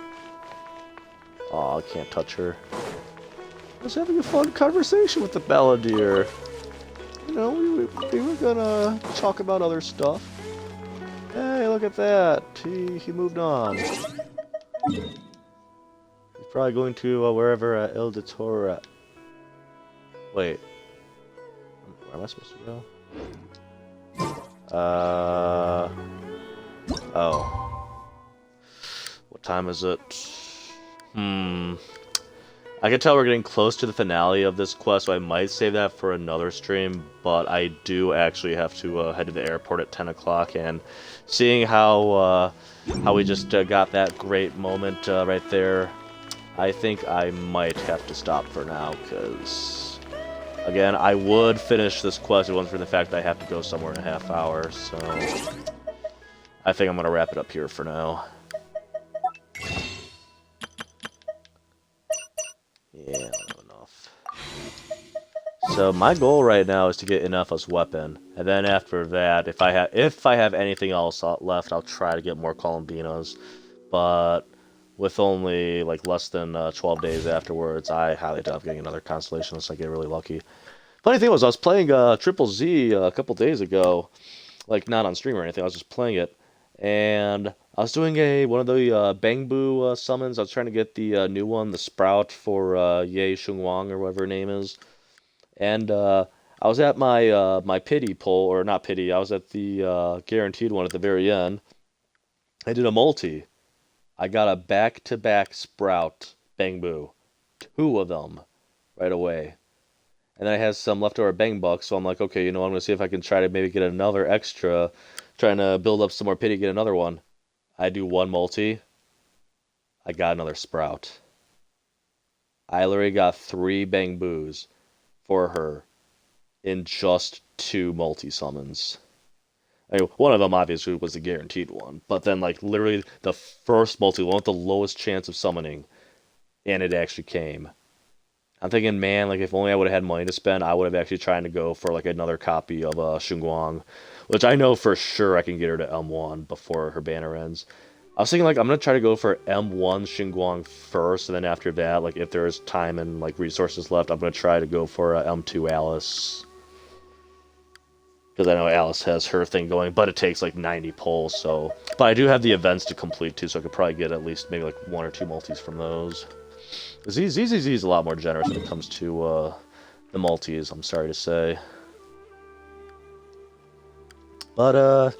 Aw, I can't touch her. I was having a fun conversation with the Balladeer. You know, we were gonna talk about other stuff. Hey, look at that. He moved on. He's probably going to wherever El Dottor. Wait. Where am I supposed to go? Oh. What time is it? I can tell we're getting close to the finale of this quest, so I might save that for another stream, but I do actually have to head to the airport at 10 o'clock, and seeing how we just got that great moment right there, I think I might have to stop for now, because, again, I would finish this quest if it wasn't for the fact that I have to go somewhere in a half hour, so I think I'm going to wrap it up here for now. Yeah, not enough. So my goal right now is to get Ineffa's weapon, and then after that, if I have anything else left, I'll try to get more Columbinos. But with only like less than 12 days afterwards, I highly doubt getting another constellation unless I get really lucky. Funny thing was, I was playing Triple Z a couple days ago, like not on stream or anything. I was just playing it, and I was doing one of the Bangbu summons. I was trying to get the new one, the Sprout for Ye Shungwang or whatever her name is. And I was at my pity pull, or not pity. I was at the guaranteed one at the very end. I did a multi. I got a back-to-back Sprout Bangbu, 2 of them right away. And then I had some leftover Bang Bucks, so I'm like, okay, you know, I'm gonna see if I can try to maybe get another extra, trying to build up some more pity, get another one. I do 1 multi. I got another Sprout. I literally got 3 Bang Boos for her in just 2 multi summons. I mean, one of them obviously was the guaranteed one, but then like literally the first multi one with the lowest chance of summoning, and it actually came. I'm thinking, man, like if only I would have had money to spend, I would have actually tried to go for like another copy of Shunguang, which I know for sure I can get her to M1 before her banner ends. I was thinking like I'm gonna try to go for M1 Xinguang first, and then after that, like if there's time and like resources left, I'm gonna try to go for M2 Alice, because I know Alice has her thing going, but it takes like 90 pulls. So, but I do have the events to complete too, so I could probably get at least maybe like 1 or 2 multis from those. ZZZ is a lot more generous when it comes to the multis, I'm sorry to say. But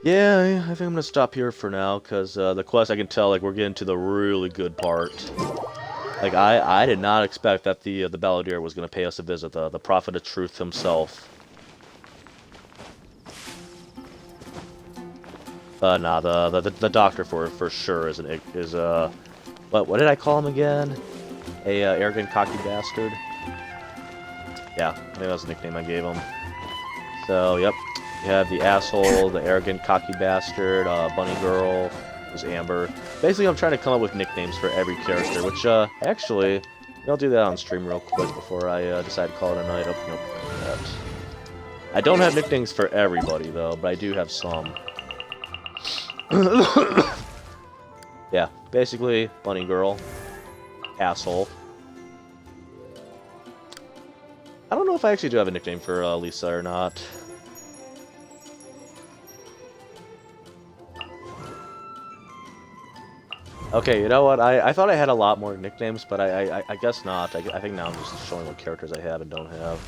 yeah, I think I'm gonna stop here for now, because the quest, I can tell, like, we're getting to the really good part. Like, I did not expect that the Balladeer was gonna pay us a visit, the Prophet of Truth himself. Nah, the Doctor for sure is what did I call him again? A arrogant, cocky bastard. Yeah, I think that was the nickname I gave him. So, yep. You have the asshole, the arrogant, cocky bastard, bunny girl, there's Amber. Basically, I'm trying to come up with nicknames for every character, which, actually, I'll do that on stream real quick before I decide to call it a night. Oh, nope. I don't have nicknames for everybody, though, but I do have some. Yeah, basically, bunny girl, asshole. I don't know if I actually do have a nickname for Lisa or not. Okay, you know what? I thought I had a lot more nicknames, but I guess not. I think now I'm just showing what characters I have and don't have.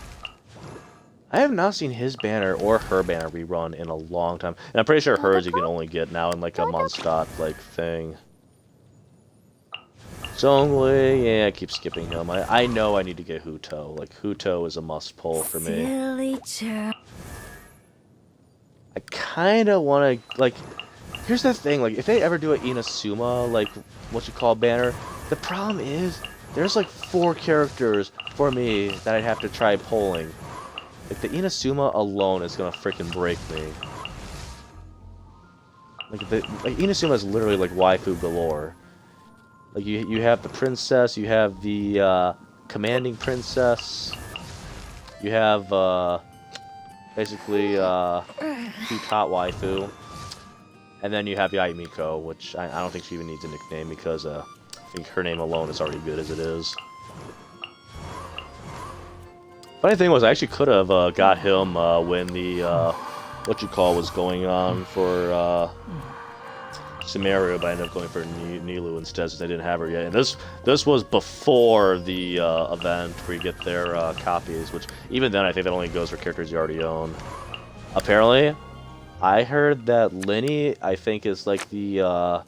I have not seen his banner or her banner rerun in a long time. And I'm pretty sure hers you can only get now in like a Mondstadt like thing. Zhongli, yeah, I keep skipping him. I know I need to get Huto. Like, Huto is a must pull for me. Silly chap. I kinda wanna, like, here's the thing, like, if they ever do an Inazuma, like, what you call banner, the problem is, there's like 4 characters for me that I'd have to try pulling. Like, the Inazuma alone is gonna freaking break me. Like, Inazuma is literally like waifu galore. Like, you have the princess, you have the commanding princess, you have basically 2 top waifu, and then you have Yai Miko, which I don't think she even needs a nickname, because I think her name alone is already good as it is. Funny thing was, I actually could have got him when the what you call was going on for Sumeru, but I ended up going for Nilu instead since I didn't have her yet. And this was before the event where you get their copies, which even then I think that only goes for characters you already own. Apparently, I heard that Linny, I think, is like the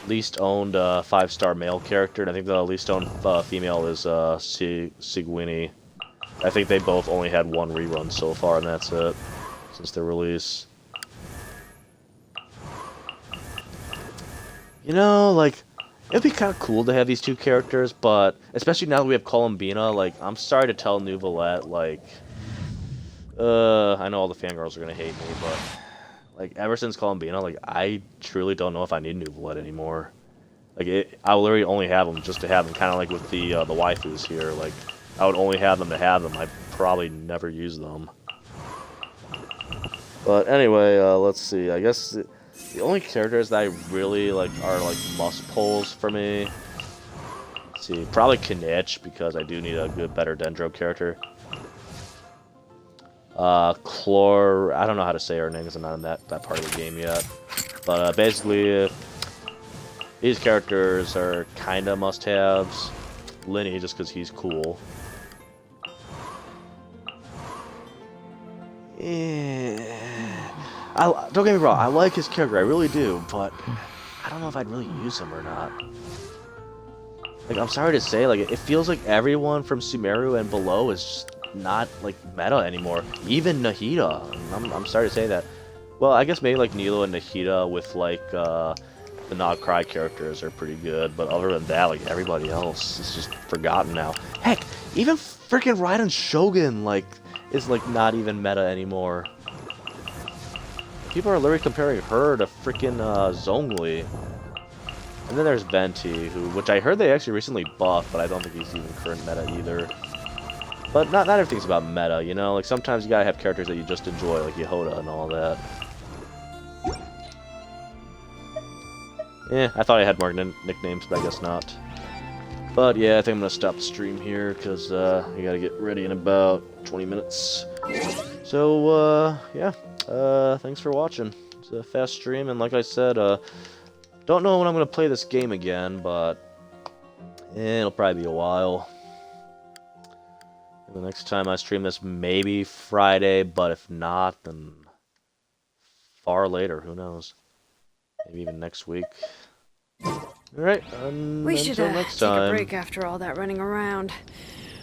least owned 5-star male character, and I think the least owned female is Sigwini. I think they both only had 1 rerun so far, and that's it since their release. You know, like, it'd be kind of cool to have these 2 characters, but especially now that we have Columbina, like, I'm sorry to tell New Valette, like, I know all the fangirls are gonna hate me, but, like, ever since Columbina, like, I truly don't know if I need New Valette anymore. Like, I literally only have them just to have them, kind of like with the waifus here. Like, I would only have them to have them. I'd probably never use them. But anyway, let's see. I guess the only characters that I really like are like must pulls for me. Let's see, probably Kinich, because I do need a good, better Dendro character. Chlor, I don't know how to say her name because I'm not in that part of the game yet. But basically, These characters are kind of must-haves. Lenny, just because he's cool. Yeah. Don't get me wrong, I like his character, I really do, but I don't know if I'd really use him or not. Like, I'm sorry to say, like, it feels like everyone from Sumeru and below is just not, like, meta anymore. Even Nahida. I'm sorry to say that. Well, I guess maybe, like, Nilo and Nahida with, like, the Not Cry characters are pretty good, but other than that, like, everybody else is just forgotten now. Heck, even freaking Raiden Shogun, like, is, like, not even meta anymore. People are literally comparing her to freaking Zhongli. And then there's Venti, which I heard they actually recently buffed, but I don't think he's even current meta either. But not everything's about meta, you know? Like, sometimes you gotta have characters that you just enjoy, like Yehoda and all that. Yeah, I thought I had more nicknames, but I guess not. But yeah, I think I'm gonna stop the stream here, because I gotta get ready in about 20 minutes. So, yeah. Thanks for watching. It's a fast stream, and like I said, don't know when I'm gonna play this game again, but it'll probably be a while. And the next time I stream this, maybe Friday, but if not, then far later, who knows? Maybe even next week. Alright, We should until next take time. a break after all that running around.